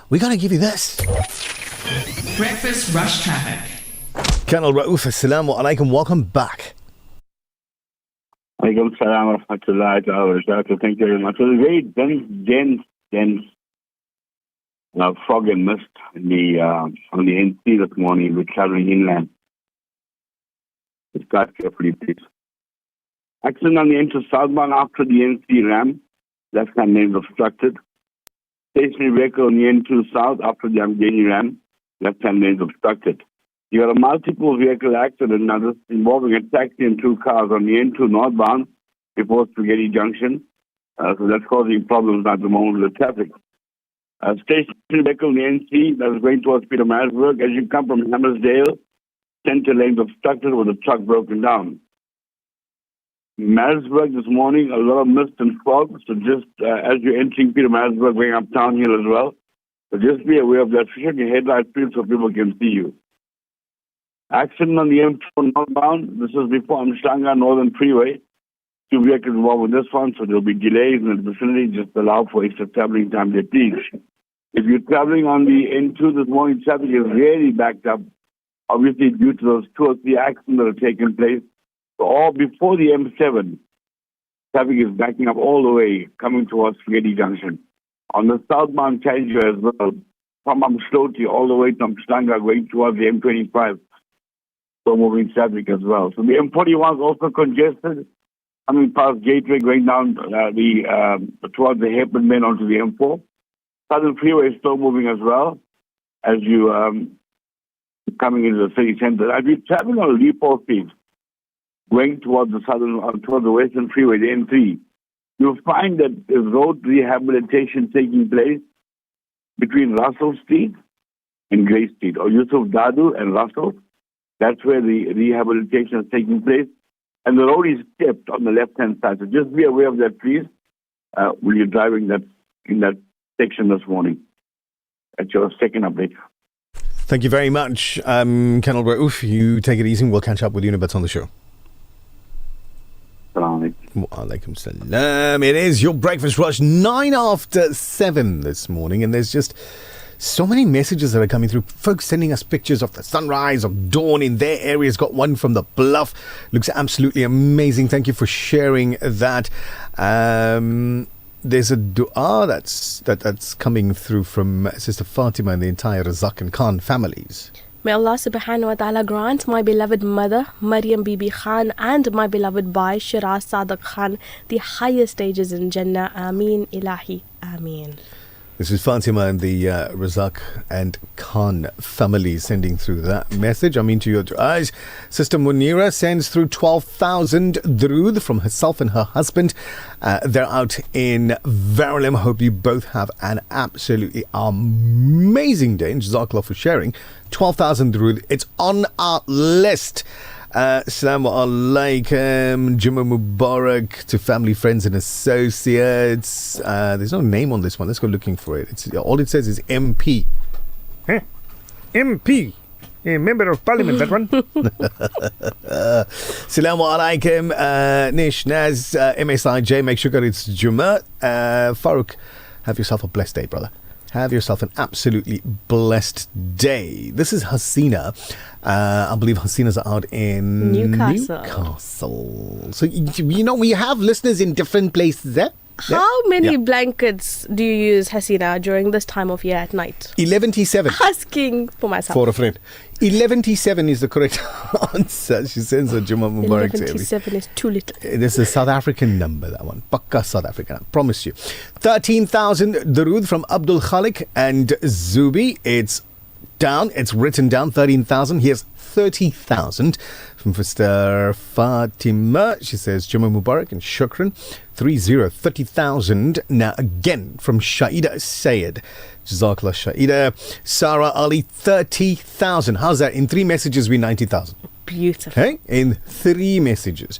we're going to give you this. Breakfast Rush Traffic. Colonel Raouf, assalamu alaikum. Welcome back. Alaikum salam wa rahmatullahi wa barakatuh. Thank you very much. It was a very dense fog and mist on the NC this morning. We're traveling inland. Just drive carefully, please. Accident on the N2 southbound after the NC ram. Left-hand lane obstructed. Stationary vehicle on the N2 south after the Amgeni ram. Left-hand lane obstructed. You got a multiple vehicle accident now this involving a taxi and two cars on the N2 northbound before Spaghetti Junction. So that's causing problems at the moment with the traffic. Stationary vehicle in the NC that is going towards Peter Marisburg. As you come from Hammersdale, center lane obstructed with a truck broken down. Marisburg this morning, a lot of mist and fog. So just as you're entering Peter Marisburg, going up Town Hill as well. So just be aware of that. Check your headlight field so people can see you. Accident on the M4 northbound. This is before Amshlanga Northern Freeway. Two vehicles involved with this one, so there will be delays in the vicinity. Just allow for extra traveling time there, please. If you're traveling on the N2 this morning, traffic is really backed up, obviously due to those 2 or 3 accidents that have taken place. So all before the M7, traffic is backing up all the way, coming towards Spaghetti Junction. On the southbound Tangier as well, from Amshloti all the way to Amshlanga, going towards the M25. So moving traffic as well. So the M41 is also congested, coming past Gateway, going down towards the hairpin main onto the M4. Southern Freeway is still moving as well as you coming into the city center. As you travel on Lipo Street, going towards the Western Freeway, the N3, you'll find that there's road rehabilitation taking place between Russell Street and Grey Street, or Yusuf Dadu and Russell. That's where the rehabilitation is taking place. And the road is stepped on the left-hand side. So just be aware of that, please, when you're driving in that section this morning. That's your second update. Thank you very much, Colonel Raouf. You take it easy. We'll catch up with you in a bit on the show. Walaikum salam. It is your breakfast rush, 9 after 7 this morning, and there's just so many messages that are coming through. Folks sending us pictures of the sunrise, of dawn in their areas. Got one from the Bluff. Looks absolutely amazing. Thank you for sharing that. There's a dua that's coming through from Sister Fatima and the entire Razak and Khan families. May Allah subhanahu wa ta'ala grant my beloved mother, Maryam Bibi Khan, and my beloved boy, Shiraz Sadiq Khan, the highest stages in Jannah. Ameen Ilahi. Ameen. This is Fatima and the Razak and Khan family sending through that message. I mean to your eyes. Sister Munira sends through 12,000 drood from herself and her husband. They're out in Verulam. Hope you both have an absolutely amazing day. And Jazakallah for sharing. 12,000 drood. It's on our list. Assalamu alaikum, Juma Mubarak to family, friends and associates. There's no name on this one. Let's go looking for it. All it says is MP. MP. Member of Parliament, that one. Assalamu alaikum, Nish, Naz, MSIJ. Make sure it's Juma. Farouk, have yourself a blessed day, brother. Have yourself an absolutely blessed day. This is Hasina. I believe Hasina's out in Newcastle. So, we have listeners in different places there. How many blankets do you use, Hasina, during this time of year at night? 11:7. Asking for myself. For a friend. 11:7 is the correct answer. She sends a Juma Mubarak. 11:7 is too little. It is a South African number, that one. Pakka South African, I promise you. 13,000 Darood from Abdul Khalik and Zubi. It's down. It's written down. 13,000. Here's 30,000 from Sister Fatima. She says Juma Mubarak and Shukran. 30,000. Now again from Shaida Sayed. Jazakallah Shaida. Sarah Ali, 30,000. How's that? In 3 messages, we 90,000. Beautiful. Okay? In 3 messages.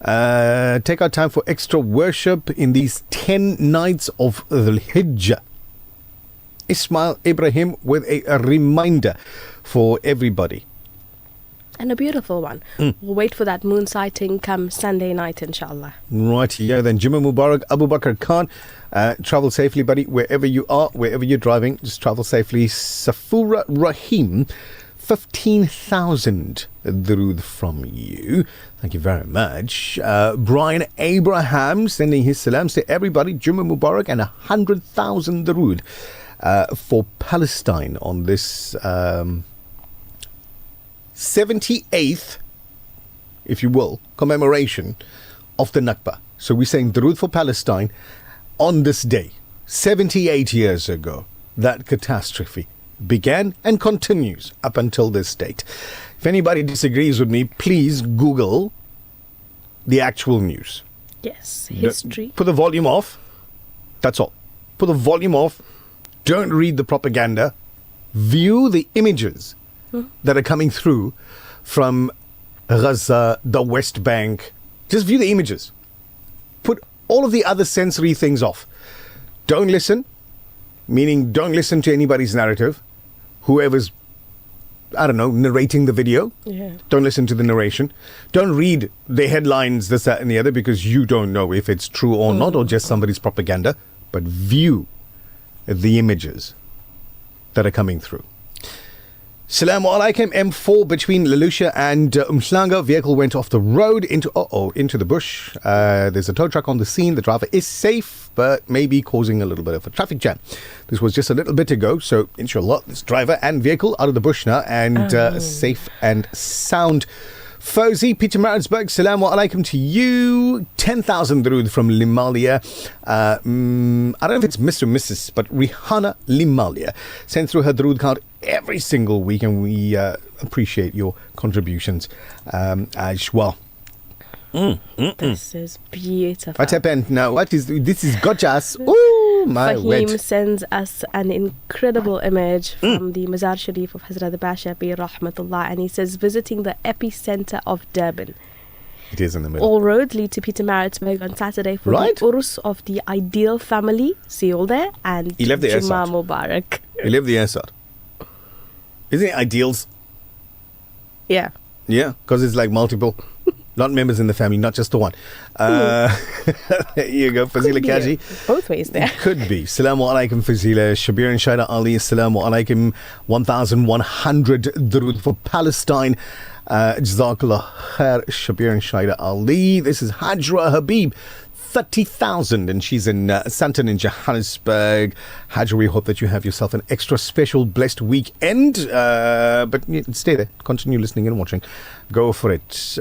Take our time for extra worship in these 10 nights of the Hijjah. Ismail Ibrahim with a reminder for everybody. And a beautiful one. We'll wait for that moon sighting come Sunday night, inshallah. Right, yeah. Then Juma Mubarak, Abu Bakr Khan. Travel safely, buddy. Wherever you are, wherever you're driving, just travel safely. Safura Rahim, 15,000 durood from you. Thank you very much. Brian Abraham sending his salams to everybody. Juma Mubarak and 100,000 durood for Palestine on this 78th, if you will, commemoration of the Nakba. So we're saying durood for Palestine on this day, 78 years ago. That catastrophe began and continues up until this date. If anybody disagrees with me, please Google the actual news. Yes, history. Put the volume off. That's all. Put the volume off. Don't read the propaganda. View the images that are coming through from Gaza, the West Bank. Just view the images. Put all of the other sensory things off. Don't listen, meaning don't listen to anybody's narrative. Whoever's, I don't know, narrating the video. Yeah. Don't listen to the narration. Don't read the headlines, this, that, and the other, because you don't know if it's true or not, or just somebody's propaganda. But view the images that are coming through. Salamu alaikum. M4 between Lelusha and Umhlanga. Vehicle went off the road into the bush. There's a tow truck on the scene. The driver is safe, but maybe causing a little bit of a traffic jam. This was just a little bit ago, so inshallah, this driver and vehicle out of the bush now and safe and sound. Fauzi, Peter Maritzburg, Salamu alaikum to you. 10,000 durood from Limalia. I don't know if it's Mr. or Mrs., but Rihanna Limalia sends through her durood card every single week, and we appreciate your contributions as well. This is beautiful. What happened now? This is gorgeous. Ooh, my Fahim word. sends us an incredible image from the Mazar Sharif of Hazrat Basha bi Rahmatullah, and he says, visiting the epicenter of Durban. It is in the middle. All roads lead to Peter Maritzburg on Saturday for the Urus of the Ideal family. See you all there. And He left the Juma airside. Mubarak. We live the airside. Isn't it ideals? Yeah. Yeah, because it's like multiple. Not members in the family, not just the one. There you go, Fazila Kaji. Both ways there. Could be. Assalamu alaikum, Fazila. Shabir and Shaida Ali. Assalamu alaikum. 1,100 durood for Palestine. Jazakallah khair, Shabir and Shaida Ali. This is Hajra Habib. 30,000, and she's in Santon in Johannesburg. Hajra, we hope that you have yourself an extra special blessed weekend. But stay there. Continue listening and watching. Go for it.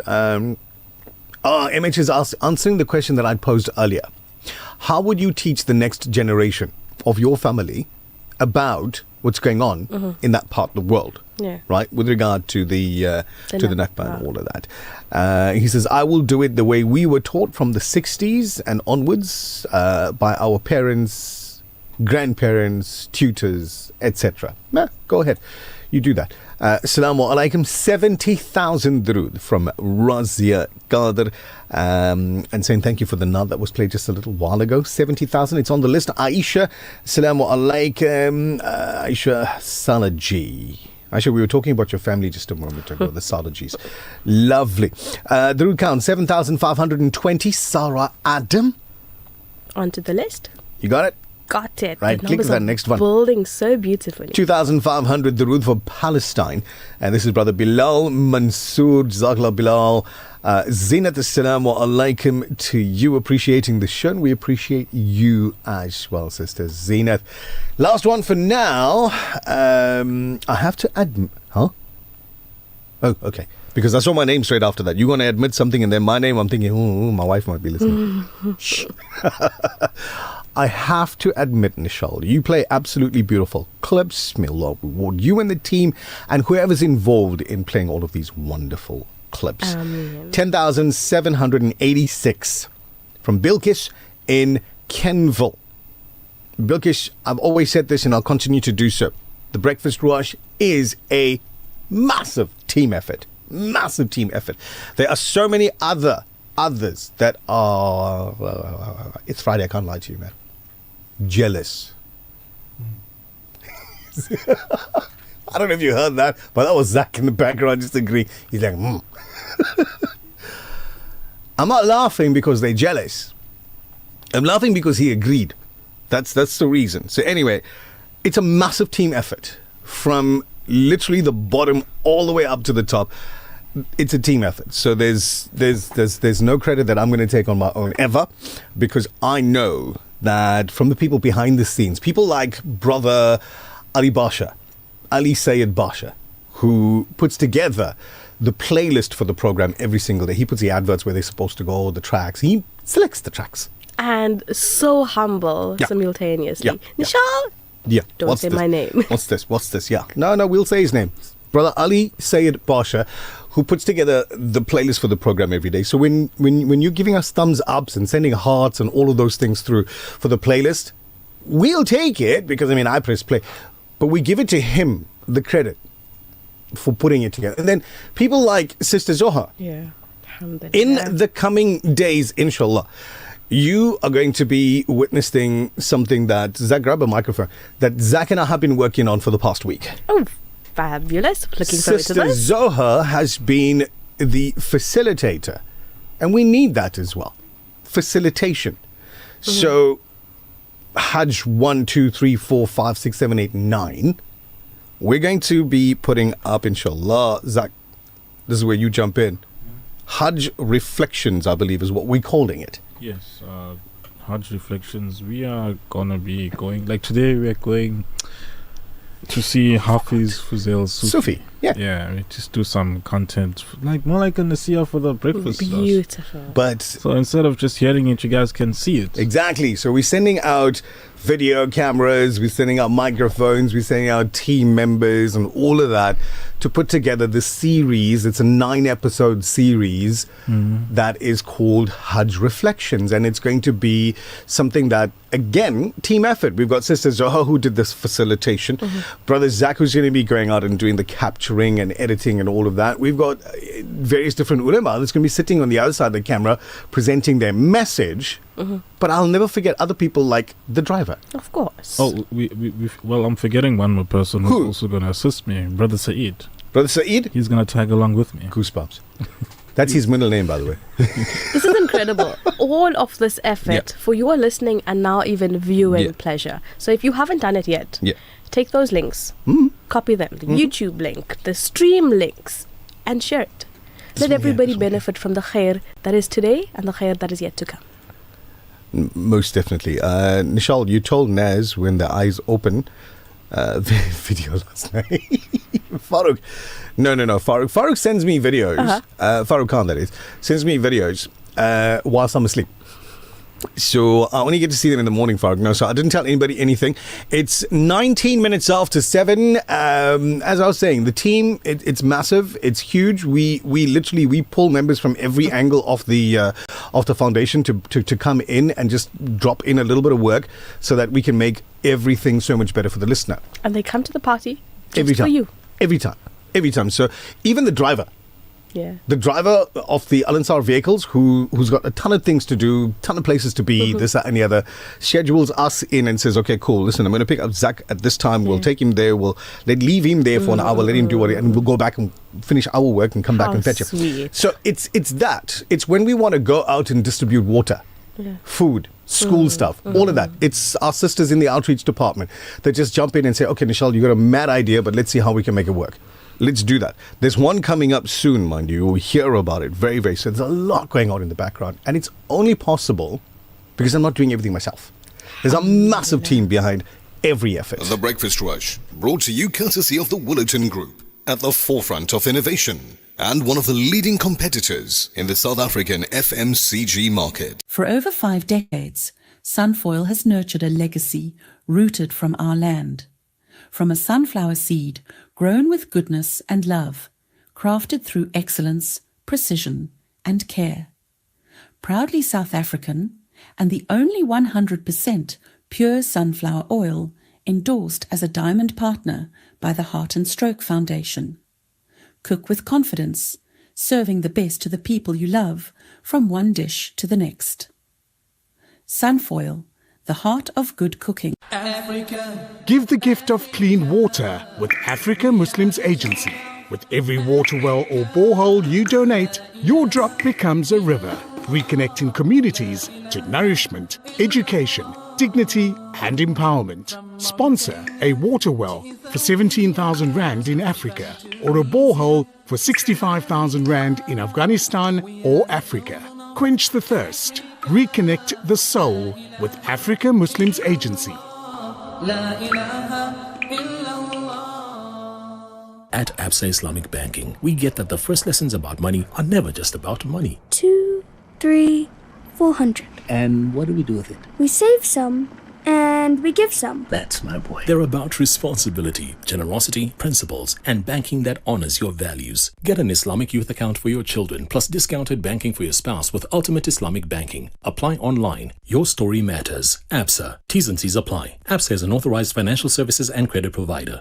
MH is answering the question that I posed earlier. How would you teach the next generation of your family about what's going on in that part of the world? Yeah. Right, with regard to the Nakba and all of that. He says, I will do it the way we were taught from the 60s and onwards by our parents, grandparents, tutors, etc. Go ahead, you do that. Assalamu alaikum. 70,000 durood from Razia Qadir, and saying thank you for the nod that was played just a little while ago. 70,000, it's on the list. Aisha, assalamu alaikum. Aisha Salaji. Actually, we were talking about your family just a moment ago, the Salajis. Lovely. Durood count, 7,520. Sarah Adam. Onto the list. You got it? Got it. Right, The click numbers that are next one. Building so beautifully. 2,500 durood for Palestine. And this is Brother Bilal Mansoor. Jazakallah Bilal. Zinat, assalamu alaikum to you. Appreciating the show. And we appreciate you as well, Sister Zinat. Last one for now. I have to admit. Huh? Oh, okay. Because I saw my name straight after that. You're going to admit something and then my name, I'm thinking, my wife might be listening. Shh. I have to admit, Nichal, you play absolutely beautiful clips. May Allah reward you and the team and whoever's involved in playing all of these wonderful clips. 10,786 from Bilkish in Kenville. Bilkish, I've always said this and I'll continue to do so. The Breakfast Rush is a massive team effort. Massive team effort. There are so many others that are... it's Friday, I can't lie to you, man. Jealous. Yes. I don't know if you heard that, but that was Zach in the background just agreeing. He's like, I'm not laughing because they're jealous. I'm laughing because he agreed. That's the reason. So anyway, it's a massive team effort from literally the bottom all the way up to the top. It's a team effort. So there's no credit that I'm going to take on my own ever, because I know that from the people behind the scenes, people like brother Ali Sayed Basha, who puts together the playlist for the program every single day. He puts the adverts where they're supposed to go, the tracks. He selects the tracks. And so humble simultaneously. Nichal! Yeah. Don't say my name. What's this? Yeah. No, we'll say his name. Brother Ali Sayed Basha, who puts together the playlist for the program every day. So when you're giving us thumbs ups and sending hearts and all of those things through for the playlist, we'll take it, because I press play. But we give it to him, the credit for putting it together. And then people like Sister Zoha. Yeah. In the coming days, inshallah, you are going to be witnessing something that Zach, grab a microphone, that Zach and I have been working on for the past week. Oh, fabulous. Looking forward to this. Sister Zoha has been the facilitator, and we need that as well. Facilitation. Mm-hmm. So Hajj 1, 2, 3, 4, 5, 6, 7, 8, 9. We're going to be putting up, inshallah, Zach, this is where you jump in. Hajj Reflections, I believe, is what we're calling it. Yes, Hajj Reflections. We are going to be going, like today we're going to see Hafiz Fuzail Sufi. Yeah, we just do some content, like more like a Nasiya for the breakfast. Beautiful. But so instead of just hearing it, you guys can see it. Exactly. So we're sending out video cameras, we're sending out microphones, we're sending out team members and all of that to put together this series. It's a 9-episode series that is called Hajj Reflections, and it's going to be something that, again, team effort. We've got Sister Zoha who did this facilitation, Brother Zach who's going to be going out and doing the capturing and editing and all of that. We've got various different ulama that's going to be sitting on the other side of the camera presenting their message. But I'll never forget other people like the driver. Of course. Oh, well, I'm forgetting one more person who's also going to assist me, Brother Saeed. Brother Saeed? He's going to tag along with me. Goosebumps. That's his middle name, by the way. This is incredible. All of this effort for your listening and now even viewing pleasure. So if you haven't done it yet, take those links, copy them, the YouTube link, the stream links, and share it. Let everybody benefit from the khair that is today and the khair that is yet to come. Most definitely. Nichal, you told Naz when the eyes open the video last night. Farooq. No. Farooq sends me videos. Farooq Khan, that is. Sends me videos whilst I'm asleep. So I only get to see them in the morning, Farooq. No, so I didn't tell anybody anything. It's 19 minutes after 7. As I was saying, the team, it's massive. It's huge. We literally pull members from every angle of the foundation to come in and just drop in a little bit of work so that we can make everything so much better for the listener. And they come to the party just every time. for you. Every time. So even the driver. Yeah. The driver of the Al Ansar vehicles who's got a ton of things to do, ton of places to be, this, that and the other, schedules us in and says, okay, cool, listen, I'm going to pick up Zach at this time, we'll take him there, we'll leave him there for an hour, let him do what and we'll go back and finish our work and come back and fetch him. So it's that. It's when we want to go out and distribute water, food, school stuff, all of that. It's our sisters in the outreach department that just jump in and say, okay, Nichal, you got a mad idea, but let's see how we can make it work. Let's do that. There's one coming up soon, mind you. We'll hear about it very, very soon. There's a lot going on in the background. And it's only possible because I'm not doing everything myself. There's a massive team behind every effort. The Breakfast Rush, brought to you courtesy of the Willerton Group, at the forefront of innovation and one of the leading competitors in the South African FMCG market. For over 5 decades, Sunfoil has nurtured a legacy rooted from our land. From a sunflower seed grown with goodness and love, crafted through excellence, precision, and care. Proudly South African, and the only 100% pure sunflower oil endorsed as a diamond partner by the Heart and Stroke Foundation. Cook with confidence, serving the best to the people you love, from one dish to the next. Sunfoil, the heart of good cooking. Give the gift of clean water with Africa Muslims Agency. With every water well or borehole you donate, your drop becomes a river, reconnecting communities to nourishment, education, dignity and empowerment. Sponsor a water well for 17,000 Rand in Africa or a borehole for 65,000 Rand in Afghanistan or Africa. Quench the thirst. Reconnect the soul with Africa Muslims Agency. At Absa Islamic Banking, we get that the first lessons about money are never just about money. 2, 3, 400. And what do we do with it? We save some and we give some. That's my boy. They're about responsibility, generosity, principles, and banking that honors your values. Get an Islamic youth account for your children, plus discounted banking for your spouse with Ultimate Islamic Banking. Apply online. Your story matters. Absa. T's and C's apply. Absa is an authorized financial services and credit provider.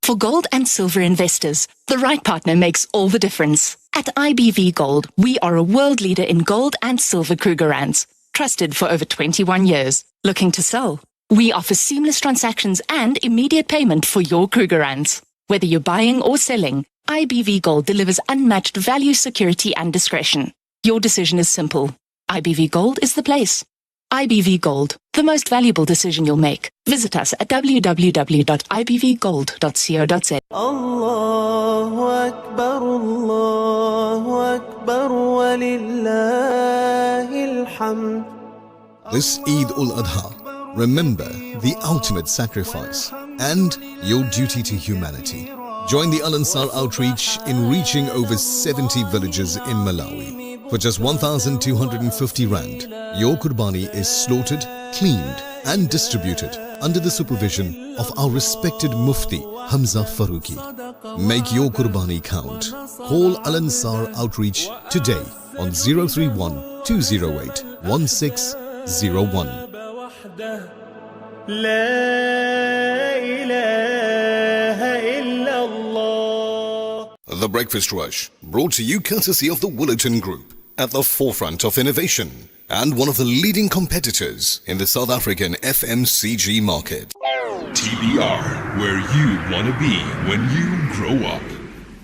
For gold and silver investors, the right partner makes all the difference. At IBV Gold, we are a world leader in gold and silver Krugerrands, trusted for over 21 years. Looking to sell? We offer seamless transactions and immediate payment for your Krugerrands. Whether you're buying or selling, IBV Gold delivers unmatched value, security, and discretion. Your decision is simple. IBV Gold is the place. IBV Gold, the most valuable decision you'll make. Visit us at www.ibvgold.co.za. Allahu Akbar, Allahu Akbar, walillahil hamd. This Eid ul-Adha, remember the ultimate sacrifice and your duty to humanity. Join the Al-Ansar outreach in reaching over 70 villages in Malawi. For just 1,250 Rand, your Qurbani is slaughtered, cleaned and distributed under the supervision of our respected Mufti Hamza Farooqi. Make your Qurbani count. Call Al-Ansar Outreach today on 031 208 1601. The Breakfast Rush, brought to you courtesy of the Willerton Group, at the forefront of innovation and one of the leading competitors in the South African FMCG market. TBR, where you want to be when you grow up.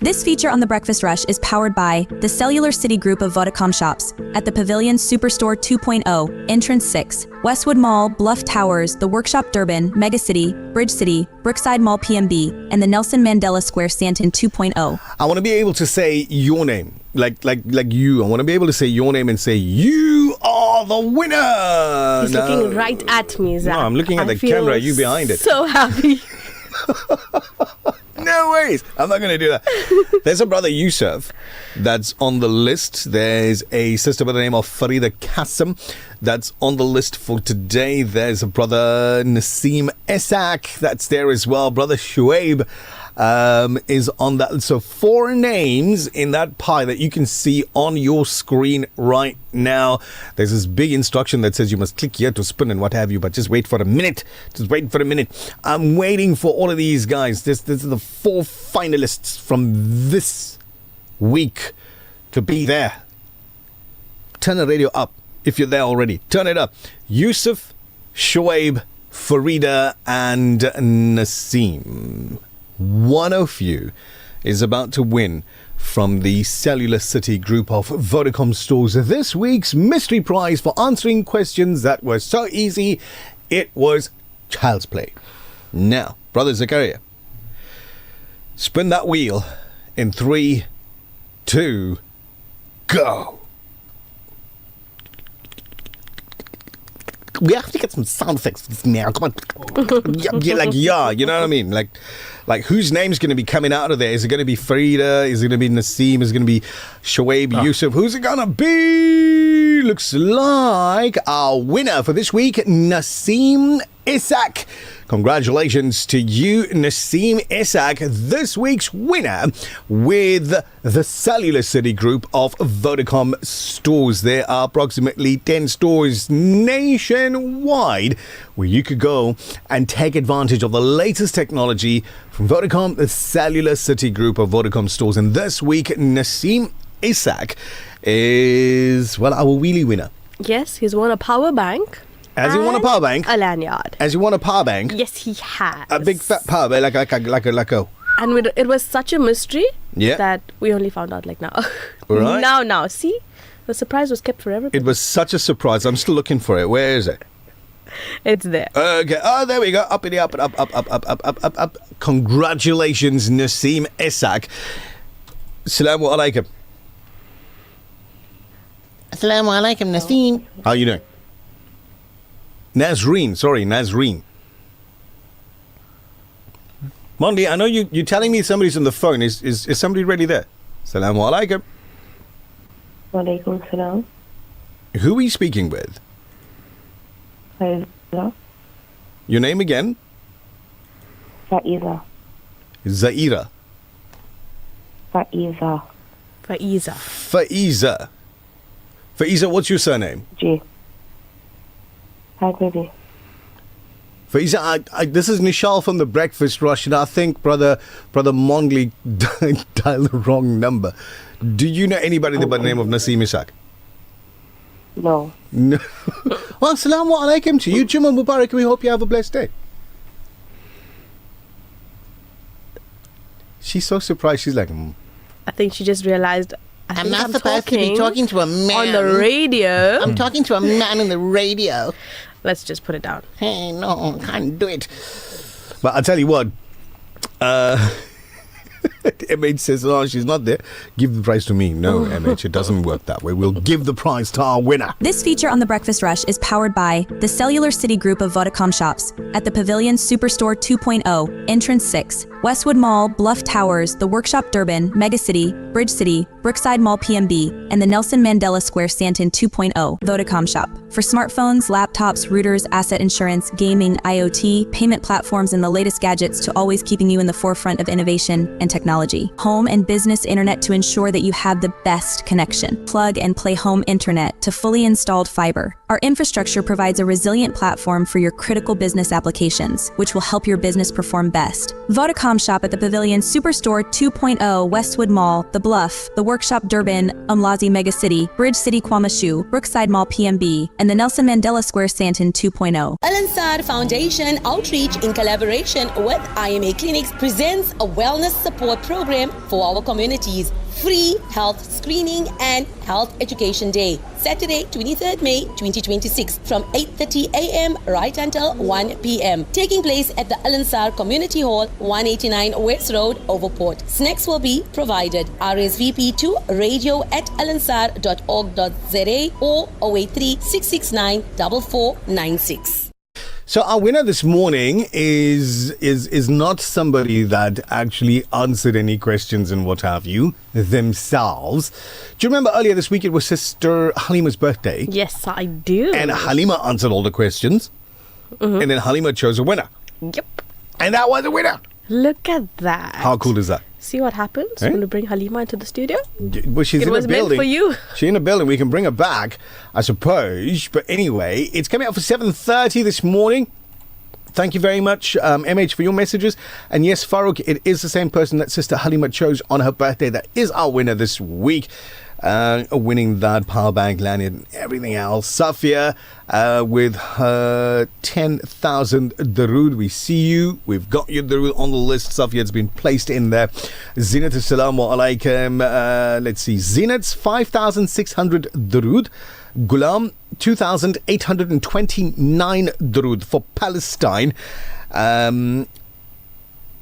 This feature on The Breakfast Rush is powered by the Cellular City Group of Vodacom shops at the Pavilion Superstore 2.0, Entrance 6, Westwood Mall, Bluff Towers, The Workshop Durban, Megacity, Bridge City, Brookside Mall PMB, and the Nelson Mandela Square Stanton 2.0. I want to be able to say your name, like you. I want to be able to say your name and say, you are the winner. He's looking right at me, Zach. No, I'm looking at the camera, you behind it. So happy. No worries. I'm not going to do that. There's a brother Yusuf that's on the list. There's a sister by the name of Nichal Cassim that's on the list for today. There's a brother Naseem Isak that's there as well. Brother Shuaib is on that. So 4 names in that pie that you can see on your screen right now. There's this big instruction that says you must click here to spin and what have you, but just wait for a minute. I'm waiting for all of these guys. This is the 4 finalists from this week to be there. Turn the radio up if you're there already. Turn it up. Yusuf, Shoaib, Farida and Naseem. One of you is about to win from the Cellular City Group of Vodacom stores this week's mystery prize for answering questions that were so easy it was child's play. Now, Brother Zakaria, spin that wheel in 3, 2, go. We have to get some sound effects for this now. Come on. Yeah, you know what I mean? Like whose name's going to be coming out of there? Is it going to be Farida? Is it going to be Naseem? Is it going to be Shoaib, Yusuf? Who's it going to be? Looks like our winner for this week, Naseem Isak. Congratulations to you, Naseem Isak, this week's winner with the Cellular City Group of Vodacom stores. There are approximately 10 stores nationwide where you could go and take advantage of the latest technology from Vodacom, the Cellular City Group of Vodacom stores. And this week, Naseem Isak is, well, our wheelie winner. Yes, he's won a power bank As you want a power bank? A lanyard. As you want a power bank? Yes, he has. A big fat power bank, like a. And it was such a mystery Yeah. that we only found out like now. Right. Now, see? The surprise was kept for everybody. It was such a surprise. I'm still looking for it. Where is it? It's there. Okay. Oh, there we go. Up. Congratulations, Naseem Esak. Assalamu alaikum. Assalamu alaikum, Naseem. How are you doing? Nazreen. Mondli, I know you're telling me somebody's on the phone. Is somebody ready there? Assalamu alaikum. Walaikum salam. Who are you speaking with? Faiza. Your name again? Faiza. Zaira. Faiza. Faiza, what's your surname? J. Hi, baby. Faiza, this is Nichal from the Breakfast Rush, and I think brother Mondli dialed the wrong number. Do you know anybody by the name of Naseem Esak? No. Well, assalamu alaikum to you. Jummah Mubarak. We hope you have a blessed day. She's so surprised. She's like, I think she just realized I'm not supposed to be talking to a man on the radio. I'm talking to a man on the radio. Let's just put it down. Hey, no, can't do it. But I'll tell you what. MH says, oh, she's not there. Give the prize to me. No, MH, it doesn't work that way. We'll give the prize to our winner. This feature on The Breakfast Rush is powered by the Cellular City Group of Vodacom shops at the Pavilion Superstore 2.0, Entrance 6, Westwood Mall, Bluff Towers, The Workshop Durban, Megacity, Bridge City, Brookside Mall PMB, and the Nelson Mandela Square Stanton 2.0, Vodacom shop. For smartphones, laptops, routers, asset insurance, gaming, IoT, payment platforms, and the latest gadgets to always keeping you in the forefront of innovation and technology. Home and business internet to ensure that you have the best connection. Plug and play home internet to fully installed fiber. Our infrastructure provides a resilient platform for your critical business applications, which will help your business perform best. Vodacom shop at the Pavilion Superstore 2.0, Westwood Mall, The Bluff, The Workshop Durban, Umlazi Megacity, Bridge City Kwamashu, Brookside Mall PMB, and the Nelson Mandela Square Stanton 2.0. Al-Ansar Foundation Outreach in collaboration with IMA Clinics presents a wellness support program for our communities. Free health screening and health education day. Saturday, 23rd May 2026 from 8:30 a.m. right until 1 p.m. Taking place at the Al-Ansar Community Hall, 189 West Road, Overport. Snacks will be provided. RSVP to radio@alansar.org.za or 083 669 4496. So our winner this morning is not somebody that actually answered any questions and what have you themselves. Do you remember earlier this week it was Sister Halima's birthday? Yes, I do. And Halima answered all the questions. Mm-hmm. And then Halima chose a winner. Yep. And that was a winner. Look at that. How cool is that? See what happens when we bring Halima into the studio? Well, she's it in was a building. meant for you. She's in a building. We can bring her back, I suppose. But anyway, it's coming up for 7:30 this morning. Thank you very much, MH, for your messages. And yes, Farouk, it is the same person that Sister Halima chose on her birthday that is our winner this week. Winning that power bank, lanyard, and everything else. Safia with her 10,000 darood. We see you. We've got your darood on the list. Safia, it's been placed in there. Zinat, assalamu alaikum. Let's see. Zinat's 5,600 darood. Gulam, 2,829 darood for Palestine.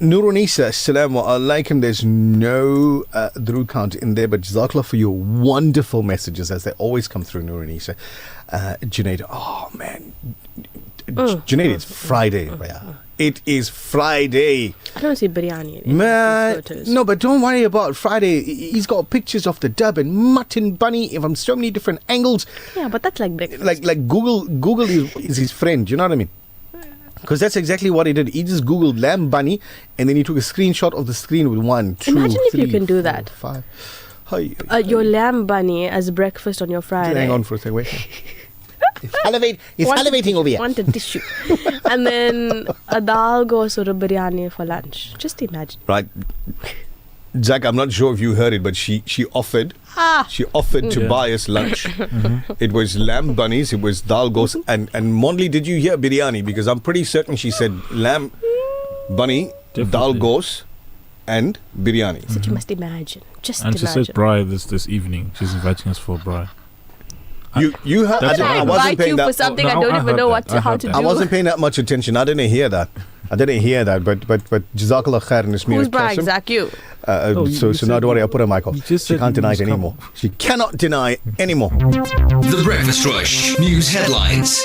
Nurunisa, assalamu alaikum. There's no darood count in there, but jazakallah for your wonderful messages as they always come through, Nurunisa. Junaid, oh man. Junaid, it's Friday. It is Friday. I don't see biryani Man, no, but don't worry about Friday. He's got pictures of the Durban mutton bunny from so many different angles. Yeah, but that's like breakfast. Like Google is his friend. You know what I mean? Because that's exactly what he did. He just Googled lamb bunny and then he took a screenshot of the screen with 1, 2, Imagine if 3, you can do 4, that. 5. Your lamb bunny as breakfast on your Friday. Hang on for a second. Wait. It's elevating over here. Want a tissue. And then a dal goes or a biryani for lunch. Just imagine. Right. Zach, I'm not sure if you heard it, but she offered to buy us lunch. It was lamb bunnies, it was dal gos, and Mondli, did you hear biryani? Because I'm pretty certain she said lamb bunny, dal gos, and biryani. So you must imagine. And she said braai this evening. She's inviting us for braai. You heard? I wasn't paying that. For something I don't even know how to do. I wasn't paying that much attention. I didn't hear that. But Jazakallah khair, Nazmeera Who's braai? Cassim. Zach, you. So now don't worry, I'll put her mic off. She can't deny it anymore. She cannot deny anymore. The Breakfast Rush News Headlines.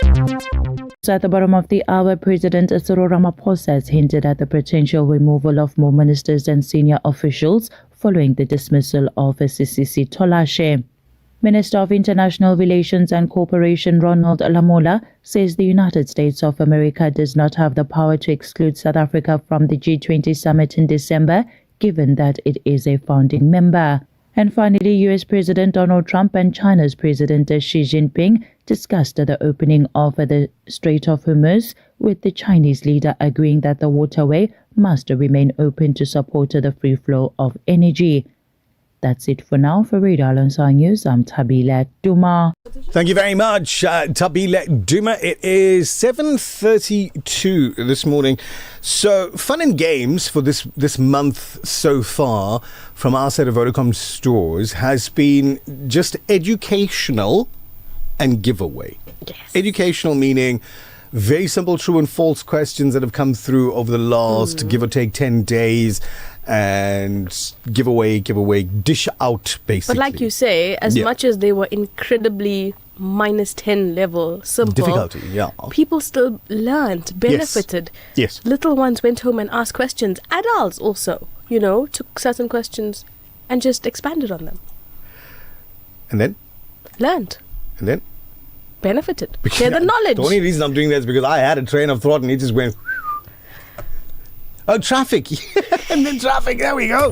So at the bottom of the hour, President Cyril Ramaphosa has hinted at the potential removal of more ministers and senior officials following the dismissal of CCC Tolashe. Minister of International Relations and Cooperation Ronald Lamola says the United States of America does not have the power to exclude South Africa from the G20 summit in December, given that it is a founding member. And finally, US President Donald Trump and China's President Xi Jinping discussed the opening of the Strait of Hormuz, with the Chinese leader agreeing that the waterway must remain open to support the free flow of energy. That's it for now. For Radio Al-Ansar News, I'm Thabile Duma. Thank you very much, Thabile Duma. It is 7:32 this morning. So, fun and games for this month so far from our set of Vodacom stores has been just educational and giveaway. Yes. Educational meaning very simple true and false questions that have come through over the last give or take 10 days. And giveaway, dish out, basically. But like you say, as much as they were incredibly -10 level simple, difficulty, people still learned, benefited. Yes. Little ones went home and asked questions. Adults also, took certain questions and just expanded on them. And then? Learned. And then? Benefited. Share the knowledge. The only reason I'm doing that is because I had a train of thought and it just went... Oh, traffic. And then traffic. There we go.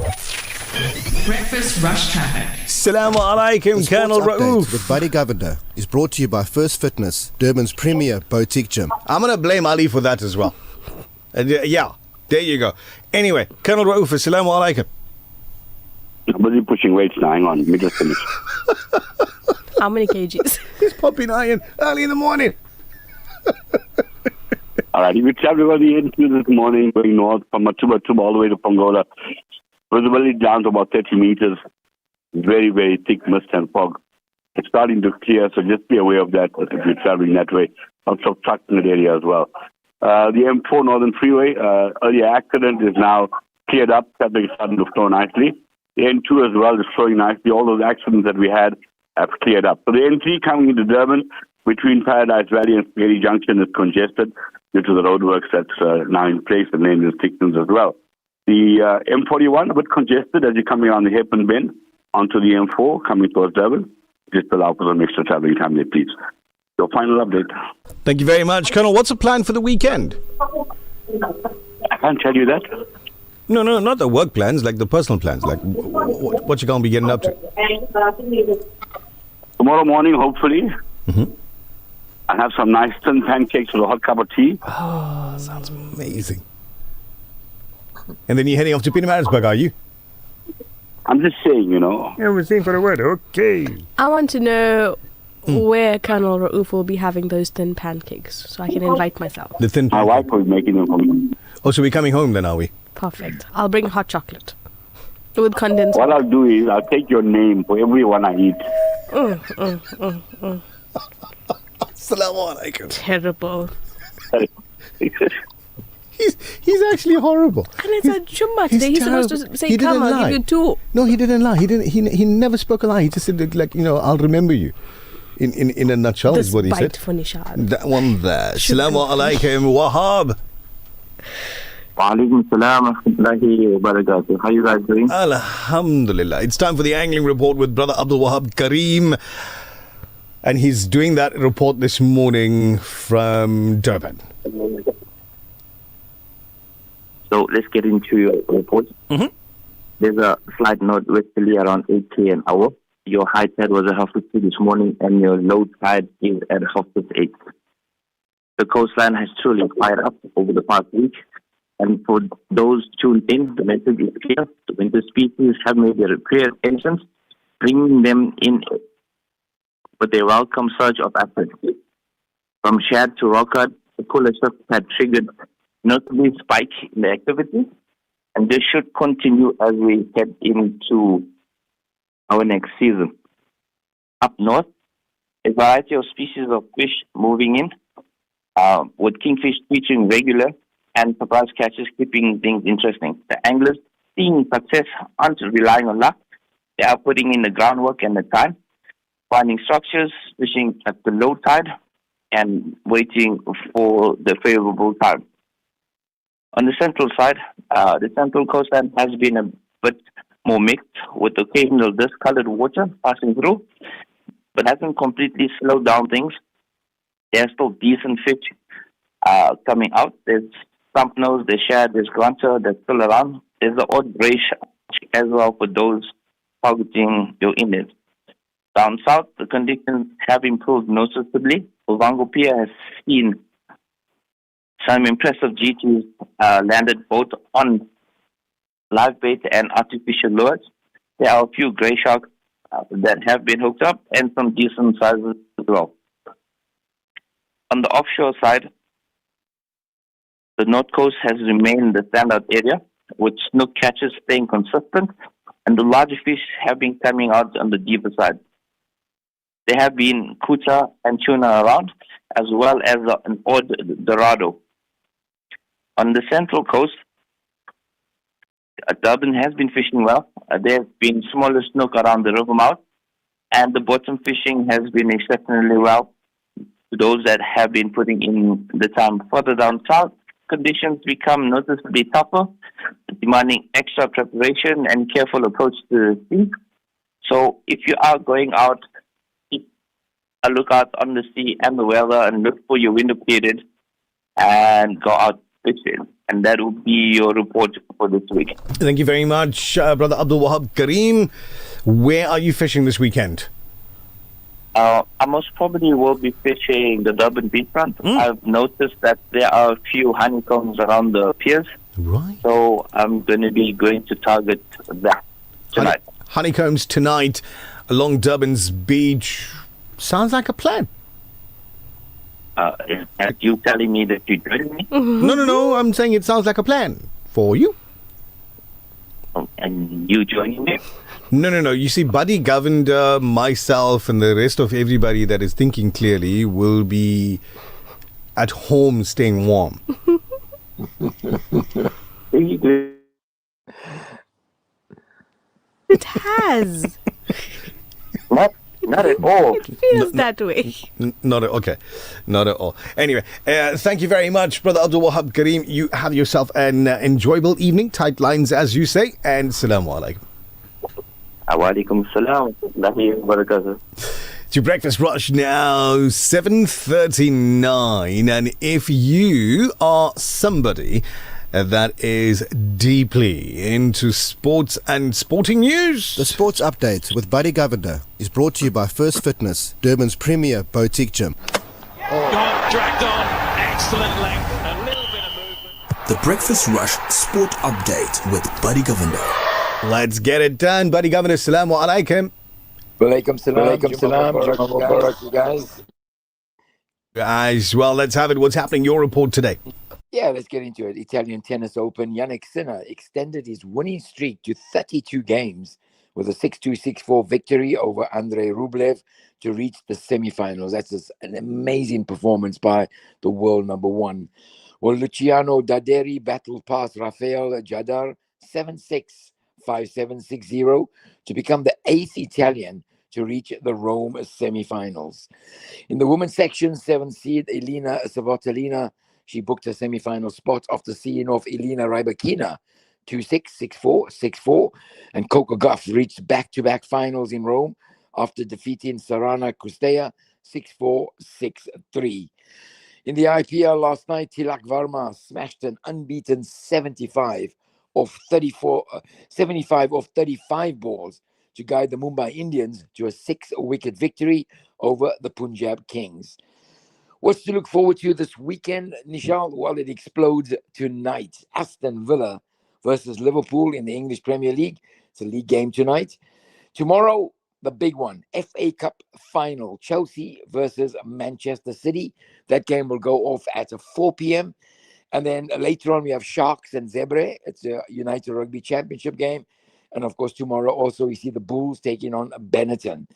Breakfast Rush Traffic. Assalamu alaikum, Colonel Raouf. With Buddy Governor is brought to you by First Fitness, Durban's premier boutique gym. I'm going to blame Ali for that as well. Yeah, there you go. Anyway, Colonel Raouf, assalamu alaikum. I'm busy pushing weights now. Hang on, let me just finish. How many kgs? He's popping iron early in the morning. All right, if you travel over the N2 this morning, going north from Matuba all the way to Pongola, visibility down to about 30 meters. Very, very thick mist and fog. It's starting to clear, so just be aware of that if you're traveling that way. Also, trucks in that area as well. The M4 Northern Freeway, earlier accident is now cleared up. Traffic is starting to flow nicely. The N2 as well is flowing nicely. All those accidents that we had have cleared up. So the N3 coming into Durban between Paradise Valley and Spaghetti Junction is congested due to the roadworks that's now in place and lane restrictions as well. The M41 a bit congested as you're coming around the Hairpin Bend onto the M4 coming towards Durban. Just allow for some extra traveling time there, please. Your final update. Thank you very much, Colonel. What's the plan for the weekend? I can't tell you that. No, not the work plans, like the personal plans. Like what you going to be getting up to? Tomorrow morning, hopefully, I'll have some nice thin pancakes with a hot cup of tea. Oh, sounds amazing. And then you're heading off to Pietermaritzburg, are you? I'm just saying, Yeah, we're saying for the word. Okay. I want to know where Colonel Raouf will be having those thin pancakes so I can invite myself. The thin My wife will be making them for me. Oh, so we're coming home then, are we? Perfect. I'll bring hot chocolate with condensed What I'll do is I'll take your name for every one I eat. Assalamu alaikum. Terrible. He's actually horrible. And it's a Jummah today. He's supposed to say, come, I'll give you 2. No, he didn't lie. He never spoke a lie. He just said, like, I'll remember you. In a nutshell, this is what he said. For Nishad. That one there. Assalamu alaikum, Wahab. Wa alaikum salam wa rahmatullahi wa barakatuh. How you guys doing? Alhamdulillah. It's time for the angling report with Brother Abdul Wahab Kareem. And he's doing that report this morning from Durban. So let's get into your report. There's a slight northwesterly around 8k an hour. Your high tide was at 2:30 this morning and your low tide is at 8:30. The coastline has truly fired up over the past week. And for those tuned in, the message is clear. The winter species have made their appearance, bringing them in with a welcome surge of effort. From Shad to Rockard, the cooler shift had triggered notably spike in the activity, and this should continue as we head into our next season. Up north, a variety of species of fish moving in, with kingfish featuring regular and surprise catches keeping things interesting. The anglers, seeing success, aren't relying on luck. They are putting in the groundwork and the time, finding structures, fishing at the low tide, and waiting for the favorable time. On the central side, the central coastline has been a bit more mixed, with occasional discolored water passing through, but hasn't completely slowed down things. There's still decent fish coming out. There's Stumpnose, there's Shad, there's Grunter that's still around. There's the odd grey shark as well for those targeting your inlet. Down south, the conditions have improved noticeably. Luvango Pier has seen some impressive GTs landed both on live bait and artificial lures. There are a few grey sharks that have been hooked up and some decent sizes as well. On the offshore side, the North Coast has remained the standout area, with snook catches staying consistent, and the larger fish have been coming out on the deeper side. There have been kuta and tuna around, as well as an odd dorado. On the Central Coast, Durban has been fishing well. There have been smaller snook around the river mouth, and the bottom fishing has been exceptionally well. To those that have been putting in the time further down south, conditions become noticeably tougher, demanding extra preparation and careful approach to the sea. So if you are going out, keep a lookout on the sea and the weather, and look for your window period and go out fishing. And that will be your report for this week. Thank you very much, Brother Abdul Wahab Kareem. Where are you fishing this weekend? I most probably will be fishing the Durban beachfront. I've noticed that there are a few honeycombs around the piers. Right. So I'm going to be going to target that tonight. Honeycombs tonight along Durban's beach. Sounds like a plan. Are you telling me that you're joining me? No. I'm saying it sounds like a plan for you. Oh, and you joining me? No. You see, Buddy Governor, myself, and the rest of everybody that is thinking clearly will be at home staying warm. It has. Not at all. It feels that way. Not at all. Anyway, thank you very much, Brother Abdul Wahab Kareem. You have yourself an enjoyable evening. Tight lines, as you say, and Assalamu alaikum. Alaikum salam. It's your breakfast rush now, 7:39, and if you are somebody that is deeply into sports and sporting news, the Sports Update with Buddy Governor is brought to you by First Fitness, Durban's premier boutique gym. Dragged on, excellent length, a little bit of movement. The Breakfast Rush Sport Update with Buddy Governor. Let's get it done, Buddy Governor. Assalamu alaikum. Walaikum salam. You guys. Guys, well, let's have it. What's happening? Your report today. Yeah, let's get into it. Italian Tennis Open. Jannik Sinner extended his winning streak to 32 games with a 6-2, 6-4 victory over Andrei Rublev to reach the semifinals. That's just an amazing performance by the world number one. Well, Luciano Daderi battled past Rafael Jadar 7-6, 5-7, 6-0 to become the 8th Italian to reach the Rome semifinals. In the women's section, 7th seed Elena Savotolina, she booked a semifinal spot after seeing off Elena Rybakina 2-6, 6-4, 6-4, and Coco Gauff reached back-to-back finals in Rome after defeating Sarana Kustea 6-4, 6-3. In the IPL last night, Tilak Varma smashed an unbeaten 75 of 35 balls to guide the Mumbai Indians to a 6-wicket victory over the Punjab Kings. What's to look forward to this weekend, Nichal? Well, it explodes tonight. Aston Villa versus Liverpool in the English Premier League. It's a league game tonight. Tomorrow, the big one, FA Cup final, Chelsea versus Manchester City. That game will go off at 4 p.m. And then later on, we have Sharks and Zebre. It's a United Rugby Championship game. And of course, tomorrow also we see the Bulls taking on Benetton.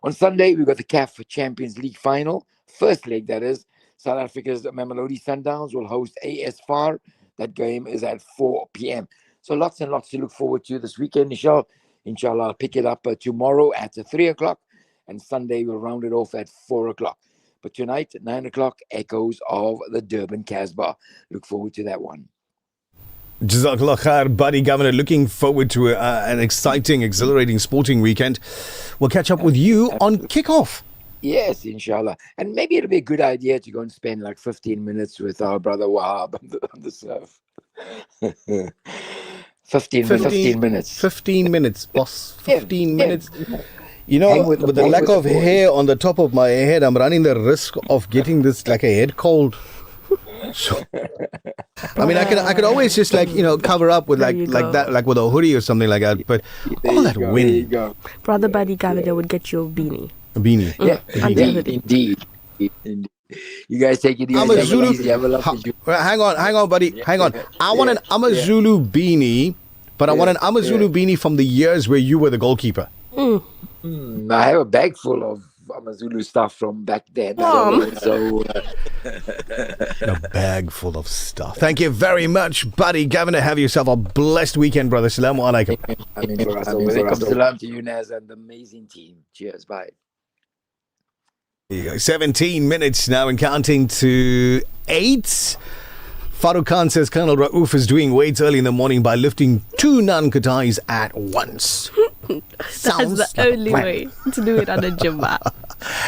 On Sunday, we've got the CAF Champions League final. First leg, that is. South Africa's Mamelodi Sundowns will host AS FAR. That game is at 4 p.m. So lots and lots to look forward to this weekend, Nichal. Inshallah, I'll pick it up tomorrow at 3 o'clock. And Sunday, we'll round it off at 4 o'clock. But tonight, at 9 o'clock, echoes of the Durban Casbah. Look forward to that one. Jazakallah khair, Buddy Governor. Looking forward to an exciting, exhilarating sporting weekend. We'll catch up with you on kickoff. Yes, inshallah. And maybe it'll be a good idea to go and spend like 15 minutes with our brother Wahab on the surf. 15 minutes. 15 minutes, boss. 15 minutes. You know, with the lack of hair on the top of my head, I'm running the risk of getting this like a head cold. So, I mean, I could always just cover up with like that, like with a hoodie or something like that. But all that wind. Brother Buddy Gavida would get you a beanie. A beanie. Yeah, indeed. You guys take it easy. I'm a Zulu. Hang on, buddy. Hang on. I'm a Zulu beanie, but I want an Amazulu beanie from the years where you were the goalkeeper. I have a bag full of Amazulu stuff from back then. So a bag full of stuff. Thank you very much, Buddy Governor. Have yourself a blessed weekend, brother. Assalamu alaikum. Salam to you, Naz, and the amazing team. Cheers. Bye. There you go. 17 minutes now and counting to 8. Farouk Khan says Colonel Raouf is doing weights early in the morning by lifting 2 non-Qatais at once. That's the only way to do it on a Jumma.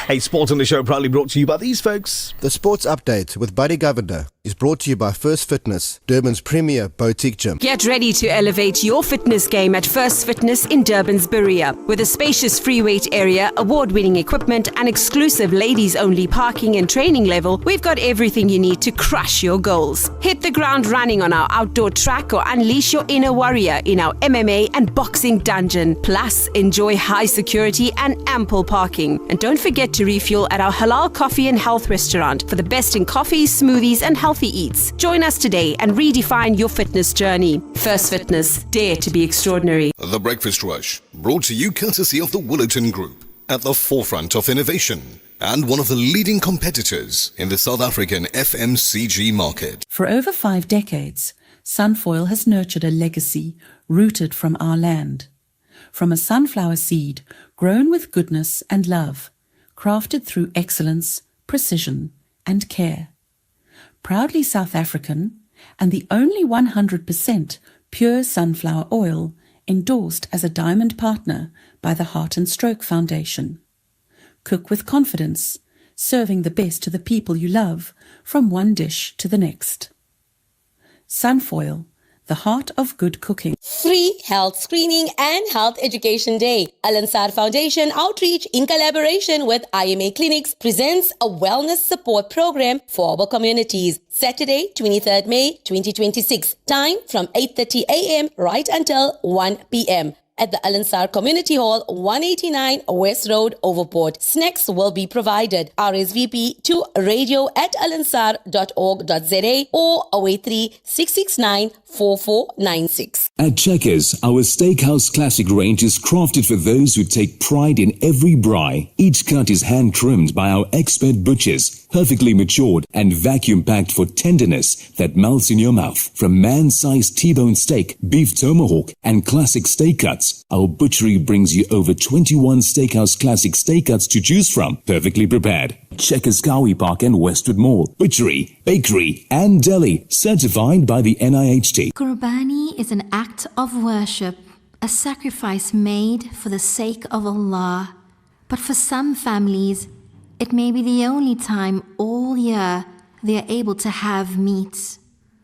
Hey, Sports on the Show proudly brought to you by these folks. The Sports Update with Buddy Governor is brought to you by First Fitness, Durban's premier boutique gym. Get ready to elevate your fitness game at First Fitness in Durban's Berea. With a spacious free weight area, award-winning equipment and exclusive ladies-only parking and training level, we've got everything you need to crush your goals. Hit the ground running on our outdoor track or unleash your inner warrior in our MMA and boxing dungeon. Plus, enjoy high security and ample parking. And don't forget to refuel at our halal coffee and health restaurant for the best in coffees, smoothies and healthy eats. Join us today and redefine your fitness journey. First Fitness, dare to be extraordinary. The Breakfast Rush, brought to you courtesy of the Willerton Group, at the forefront of innovation and one of the leading competitors in the South African FMCG market. For over 5 decades, Sunfoil has nurtured a legacy rooted from our land. From a sunflower seed grown with goodness and love, crafted through excellence, precision, and care. Proudly South African, and the only 100% pure sunflower oil endorsed as a diamond partner by the Heart and Stroke Foundation. Cook with confidence, serving the best to the people you love, from one dish to the next. Sunfoil, the heart of good cooking. Free health screening and health education day. Al Ansar Foundation Outreach in collaboration with IMA Clinics presents a wellness support program for our communities. Saturday, 23rd May 2026. Time from 8:30 a.m. right until 1 p.m. at the Al Ansar Community Hall, 189 West Road, Overport. Snacks will be provided. RSVP to radio@alansar.org.za or 083-669-4496. At Checkers, our Steakhouse Classic range is crafted for those who take pride in every braai. Each cut is hand-trimmed by our expert butchers, perfectly matured and vacuum-packed for tenderness that melts in your mouth. From man-sized T-bone steak, beef tomahawk, and classic steak cuts, our butchery brings you over 21 Steakhouse Classic steak cuts to choose from, perfectly prepared. Checkers Cowie Park and Westwood Mall. Butchery, bakery, and deli, certified by the NIHT. Qurbani is an act of worship, a sacrifice made for the sake of Allah. But for some families, it may be the only time all year they are able to have meat.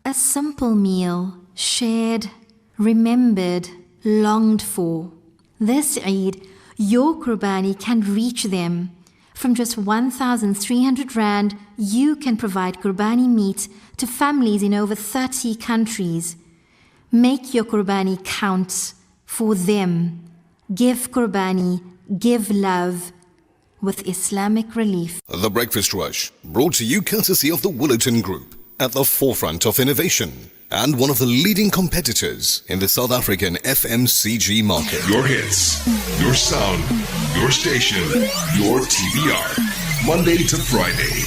A simple meal, shared, remembered, longed for. This Eid, your Qurbani can reach them. From just 1,300 Rand, you can provide Qurbani meat to families in over 30 countries. Make your Qurbani count for them. Give Qurbani, give love with Islamic relief. The Breakfast Rush, brought to you courtesy of the Woolerton Group, at the forefront of innovation and one of the leading competitors in the South African FMCG market. Your hits, your sound, your station, your TBR. Monday to Friday.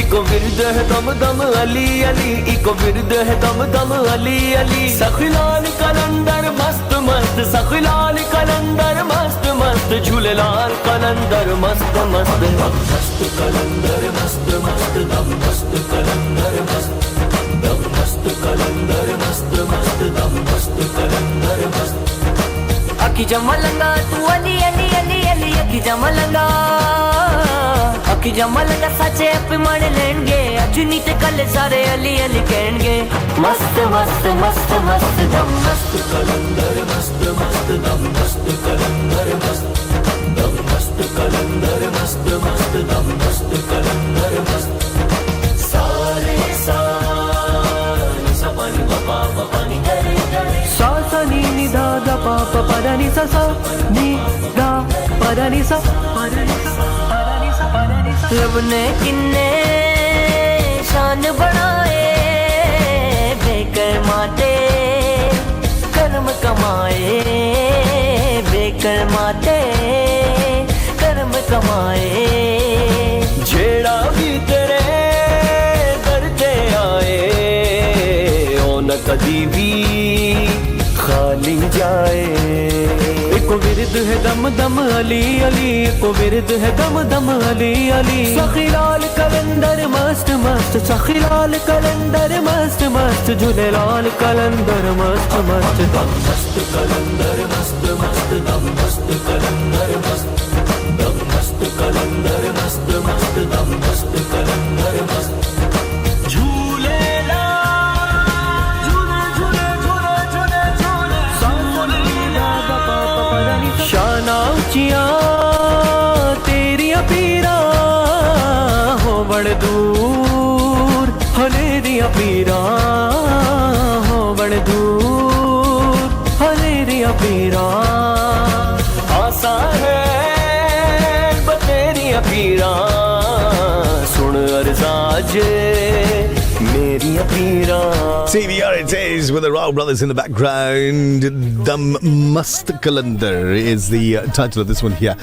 इको विरद है दम दम Ali Ali eco विरद है दम दम अली अली सखलाल कलंदर मस्त मस्त सखलाल कलंदर मस्त मस्त झूलेलाल कलंदर मस्त मस्त मस्त कलंदर मस्त मस्त दम मस्त कलंदर मस्त दम मस्त कलंदर मस्त मस्त दम मस्त कलंदर मस्त अखी जमलंगा तू अली अली अली अली अखी जमलंगा अखी जमलंगा सचे पे मन लेंगे अजुनी ते कल सारे अली अली कहेंगे मस्त मस्त मस्त मस्त दम मस्त कलंदर मस्त मस्त दम मस्त कलंदर मस्त दम मस्त कलंदर मस्त मस्त दम मस्त कलंदर मस्त सारे सपनी बाबा बापानी गरे गरे सा नी नी दा दा पा पा पा दा नी सा नी दा पा दा नी सा रब ने किन्ने शान बनाए बेकर माते कर्म कमाए बेकर माते कर्म कमाए जेड़ा भी तेरे दर ते आए ओ न कदी भी खाली जाए एको विरद है दम दम अली अली एको विरद है दम दम अली अली सखीलाल कलंदर मस्त मस्त सखीलाल कलंदर मस्त मस्त झूलेलाल कलंदर मस्त मस्त दम मस्त कलंदर मस्त मस्त दम मस्त कलंदर मस्त दम मस्त कलंदर मस्त मस्त दम मस्त कलंदर मस्त शाना उचिया तेरिया पीरा हो बड़ दूर हनेरिया पीरा हो बड़ दूर हनेरिया पीरा आसा है बतेरिया पीरा सुन अर्जाज मेरिया पीरा CBR it is with the Rao Brothers in the background. Dam Mast Kalandar is the title of this one here.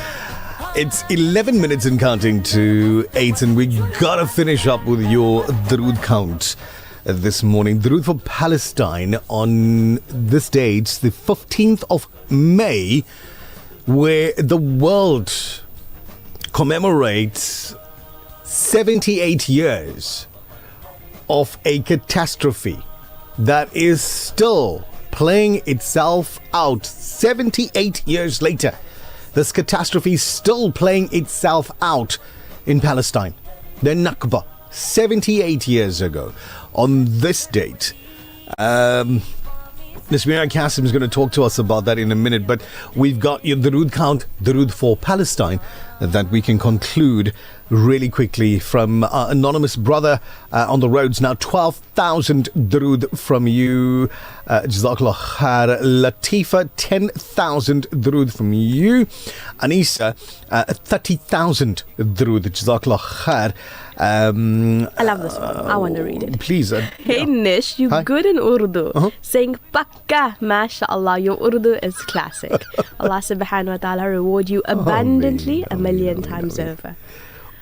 It's 11 minutes and counting to 8, and we gotta finish up with your Darood count this morning. Darood for Palestine on this date, the 15th of May, where the world commemorates 78 years of a catastrophe that is still playing itself out 78 years later. This catastrophe is still playing itself out in Palestine. The Nakba, 78 years ago. On this date, Nazmeera Cassim is going to talk to us about that in a minute, but we've got your Darood count, Darood for Palestine, that we can conclude really quickly from our anonymous brother on the roads now. 12,000 Darood from you, Jazakallah khair. Latifa, 10,000 Darood from you. Anisa, 30,000 Darood, Jazakallah khair. I love this one. I want to read it. Please. Hey Nish, you good in Urdu. Saying Pakka, mashallah, your Urdu is classic. Allah subhanahu wa ta'ala reward you abundantly a million times over.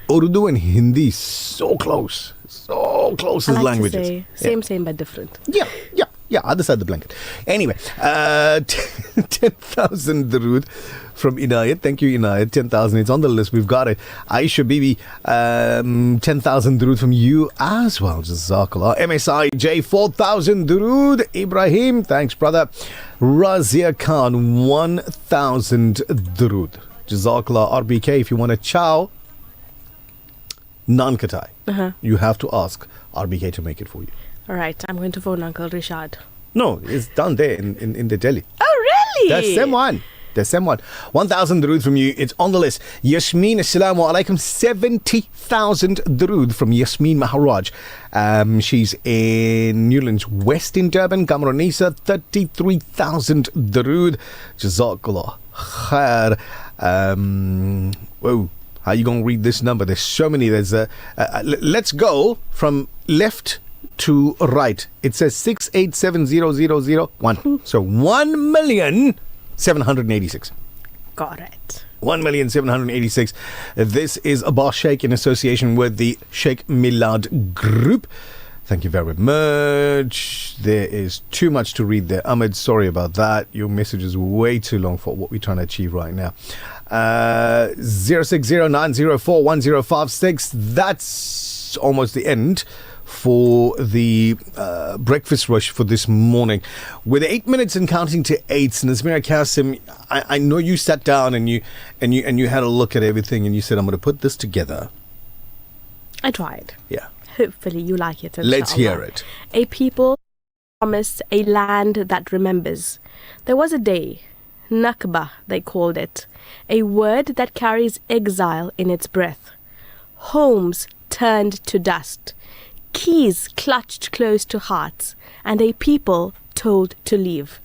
Urdu and Hindi, so close as I like languages. to say, same but different. Yeah. Yeah, other side of the blanket. Anyway, 10,000 Darood from Inayat. Thank you, Inayat. 10,000. It's on the list. We've got it. Aisha Bibi, 10,000 Darood from you as well. Jazakallah. MSI J, 4,000 Darood. Ibrahim, thanks, brother. Razia Khan, 1,000 Darood. Jazakallah. RBK, if you want a chow, Naan Katai, you have to ask RBK to make it for you. All right, I'm going to phone Uncle Rishad. No, it's down there in the Delhi. Oh, really? That's same one. 1,000 Darood from you. It's on the list. Yasmeen, assalamu alaikum. 70,000 Darood from Yasmeen Maharaj. She's in Newlands West in Durban. Gamronisa, 33,000 Darood. Jazakallah khair. Whoa. How are you going to read this number? There's so many. Let's go from left to right. It says 6870001. So 1,786,000. Got it. 1,786,000. This is Abbas Sheikh in association with the Sheikh Milad Group. Thank you very much. There is too much to read there. Ahmed, sorry about that. Your message is way too long for what we're trying to achieve right now. 0609041056. That's almost the end for the breakfast rush for this morning. With 8 minutes and counting to 8, Nazmeera Cassim, I know you sat down and you had a look at everything and you said, I'm going to put this together. I tried. Yeah. Hopefully you like it. Let's hear it. A people promised a land that remembers. There was a day, Nakba they called it, a word that carries exile in its breath. Homes turned to dust, keys clutched close to hearts, and a people told to leave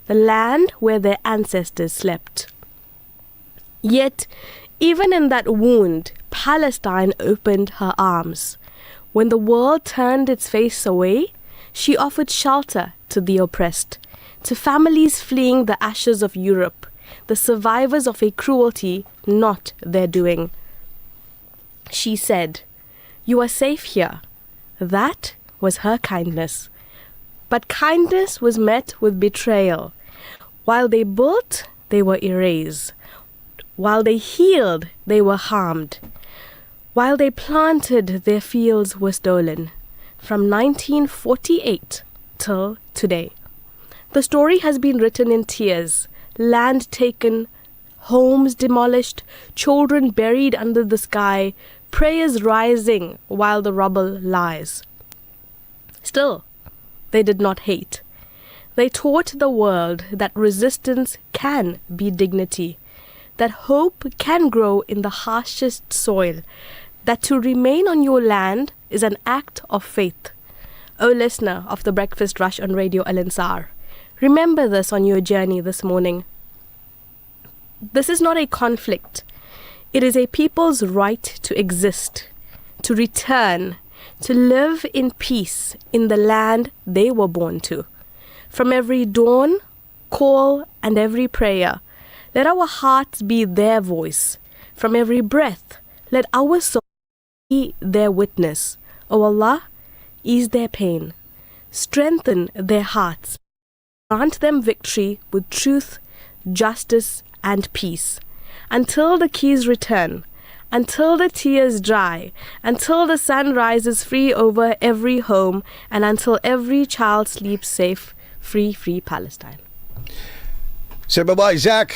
the land where their ancestors slept. Yet, even in that wound, Palestine opened her arms. When the world turned its face away, she offered shelter to the oppressed, to families fleeing the ashes of Europe, the survivors of a cruelty not their doing. She said, "You are safe here." That was her kindness. But kindness was met with betrayal. While they built, they were erased. While they healed, they were harmed. While they planted, their fields were stolen. From 1948 till today. The story has been written in tears. Land taken, homes demolished, children buried under the sky, prayers rising while the rubble lies. Still, they did not hate. They taught the world that resistance can be dignity, that hope can grow in the harshest soil, that to remain on your land is an act of faith. O listener of the Breakfast Rush on Radio Al Ansar, remember this on your journey this morning. This is not a conflict. It is a people's right to exist, to return, to live in peace in the land they were born to. From every dawn, call, and every prayer, let our hearts be their voice. From every breath, let our soul be their witness. O Allah, ease their pain, strengthen their hearts, grant them victory with truth, justice, and peace. Until the keys return, until the tears dry, until the sun rises free over every home, and until every child sleeps safe, free Palestine. Say bye-bye, Zach.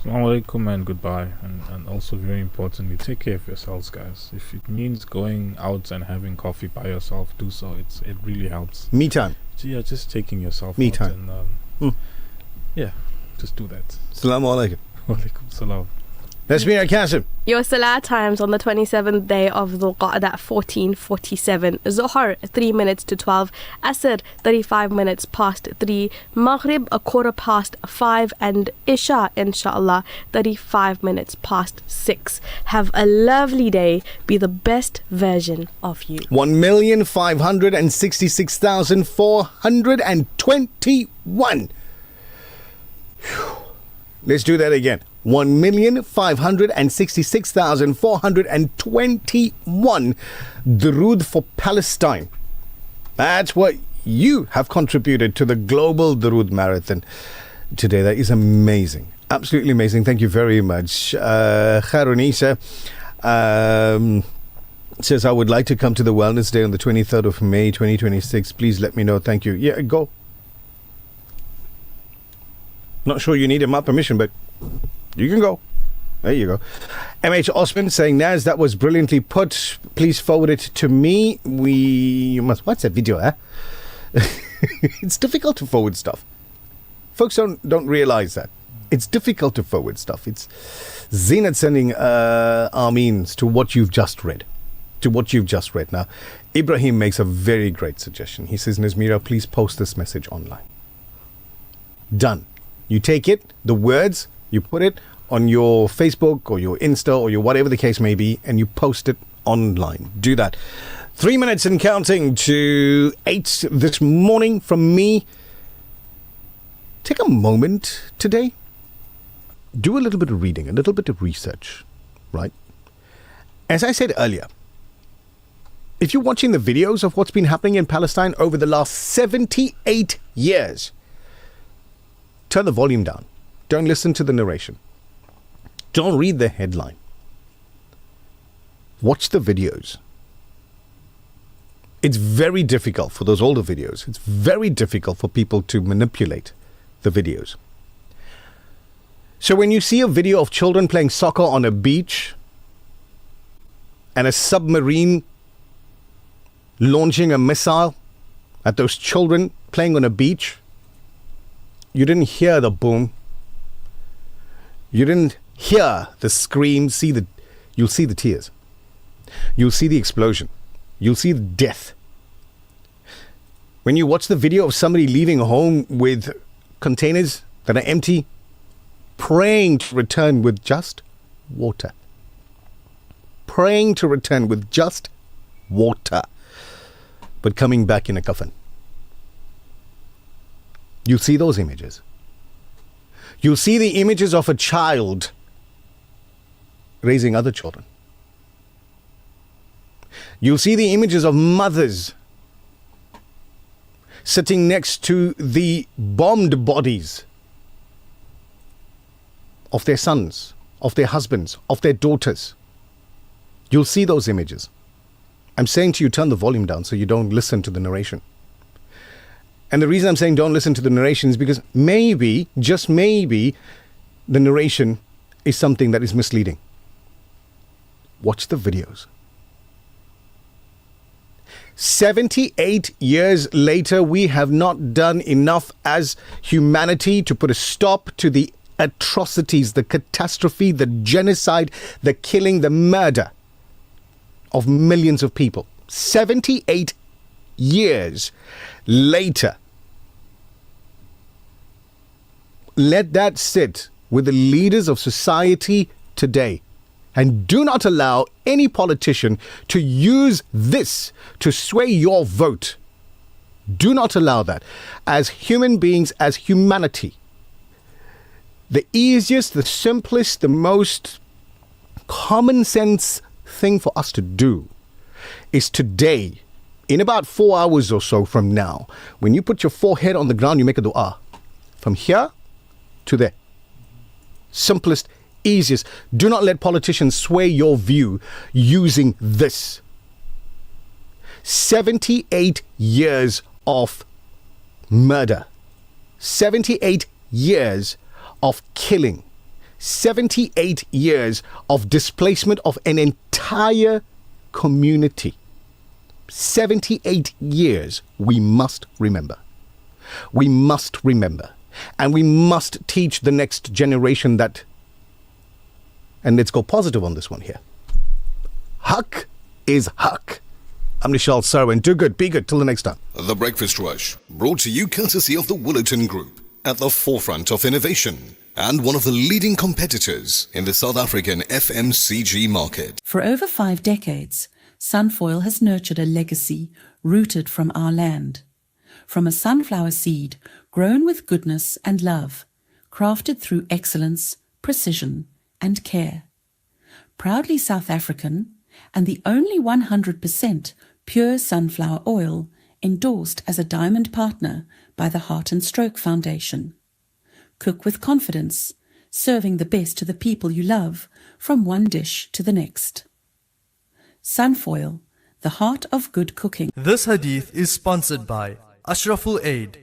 Assalamu alaikum and goodbye. And also very importantly, take care of yourselves, guys. If it means going out and having coffee by yourself, do so. It really helps. Me time. So yeah, just taking yourself Me out time. And yeah, just do that. Assalamu alaikum. Walaikum salam. Nazmeera Cassim. Your Salah times on the 27th day of Dhul Qa'dah, 14:47. Zohar, 3 minutes to 12. Asr, 35 minutes past 3. Maghrib, 5:15. And Isha, inshallah, 35 minutes past 6. Have a lovely day. Be the best version of you. 1,566,421. Let's do that again. 1,566,421 Darood for Palestine. That's what you have contributed to the Global Darood Marathon today. That is amazing. Absolutely amazing. Thank you very much. Kharunisa says, I would like to come to the Wellness Day on the 23rd of May 2026. Please let me know. Thank you. Yeah, go. Not sure you need my permission, but you can go. There you go. MH Osman saying, Naz, that was brilliantly put. Please forward it to me. You must watch that video, eh? It's difficult to forward stuff. Folks don't realize that. It's difficult to forward stuff. It's Zenat sending Ameens to what you've just read. Now, Ibrahim makes a very great suggestion. He says, Nazmeera, please post this message online. Done. You take it, the words, you put it on your Facebook or your Insta or your whatever the case may be, and you post it online. Do that. 3 minutes and counting to 8 this morning from me. Take a moment today. Do a little bit of reading, a little bit of research, right? As I said earlier, if you're watching the videos of what's been happening in Palestine over the last 78 years, turn the volume down. Don't listen to the narration. Don't read the headline. Watch the videos. It's very difficult for those older videos. It's very difficult for people to manipulate the videos. So when you see a video of children playing soccer on a beach and a submarine launching a missile at those children playing on a beach, you didn't hear the boom. You didn't hear the scream. You'll see the tears. You'll see the explosion. You'll see the death. When you watch the video of somebody leaving home with containers that are empty, praying to return with just water. Praying to return with just water. But coming back in a coffin. You'll see those images. You'll see the images of a child raising other children. You'll see the images of mothers sitting next to the bombed bodies of their sons, of their husbands, of their daughters. You'll see those images. I'm saying to you, turn the volume down so you don't listen to the narration. And the reason I'm saying don't listen to the narration is because maybe, just maybe, the narration is something that is misleading. Watch the videos. 78 years later, we have not done enough as humanity to put a stop to the atrocities, the catastrophe, the genocide, the killing, the murder of millions of people. 78 years later. Let that sit with the leaders of society today. And do not allow any politician to use this to sway your vote. Do not allow that. As human beings, as humanity, the easiest, the simplest, the most common sense thing for us to do is today, in about 4 hours or so from now, when you put your forehead on the ground, you make a dua. From here to there. Simplest, easiest. Do not let politicians sway your view using this. 78 years of murder. 78 years of killing. 78 years of displacement of an entire community. 78 years. We must remember. We must remember. And we must teach the next generation that. And let's go positive on this one here. Haq is haq. I'm Nichal Sarawan. Do good, be good. Till the next time. The Breakfast Rush, brought to you courtesy of the Willerton Group, at the forefront of innovation and one of the leading competitors in the South African FMCG market. For over 5 decades, Sunfoil has nurtured a legacy rooted from our land. From a sunflower seed grown with goodness and love, crafted through excellence, precision, and care. Proudly South African and the only 100% pure sunflower oil endorsed as a diamond partner by the Heart and Stroke Foundation. Cook with confidence, serving the best to the people you love, from one dish to the next. Sunfoil, the heart of good cooking. This hadith is sponsored by Ashraful Aid,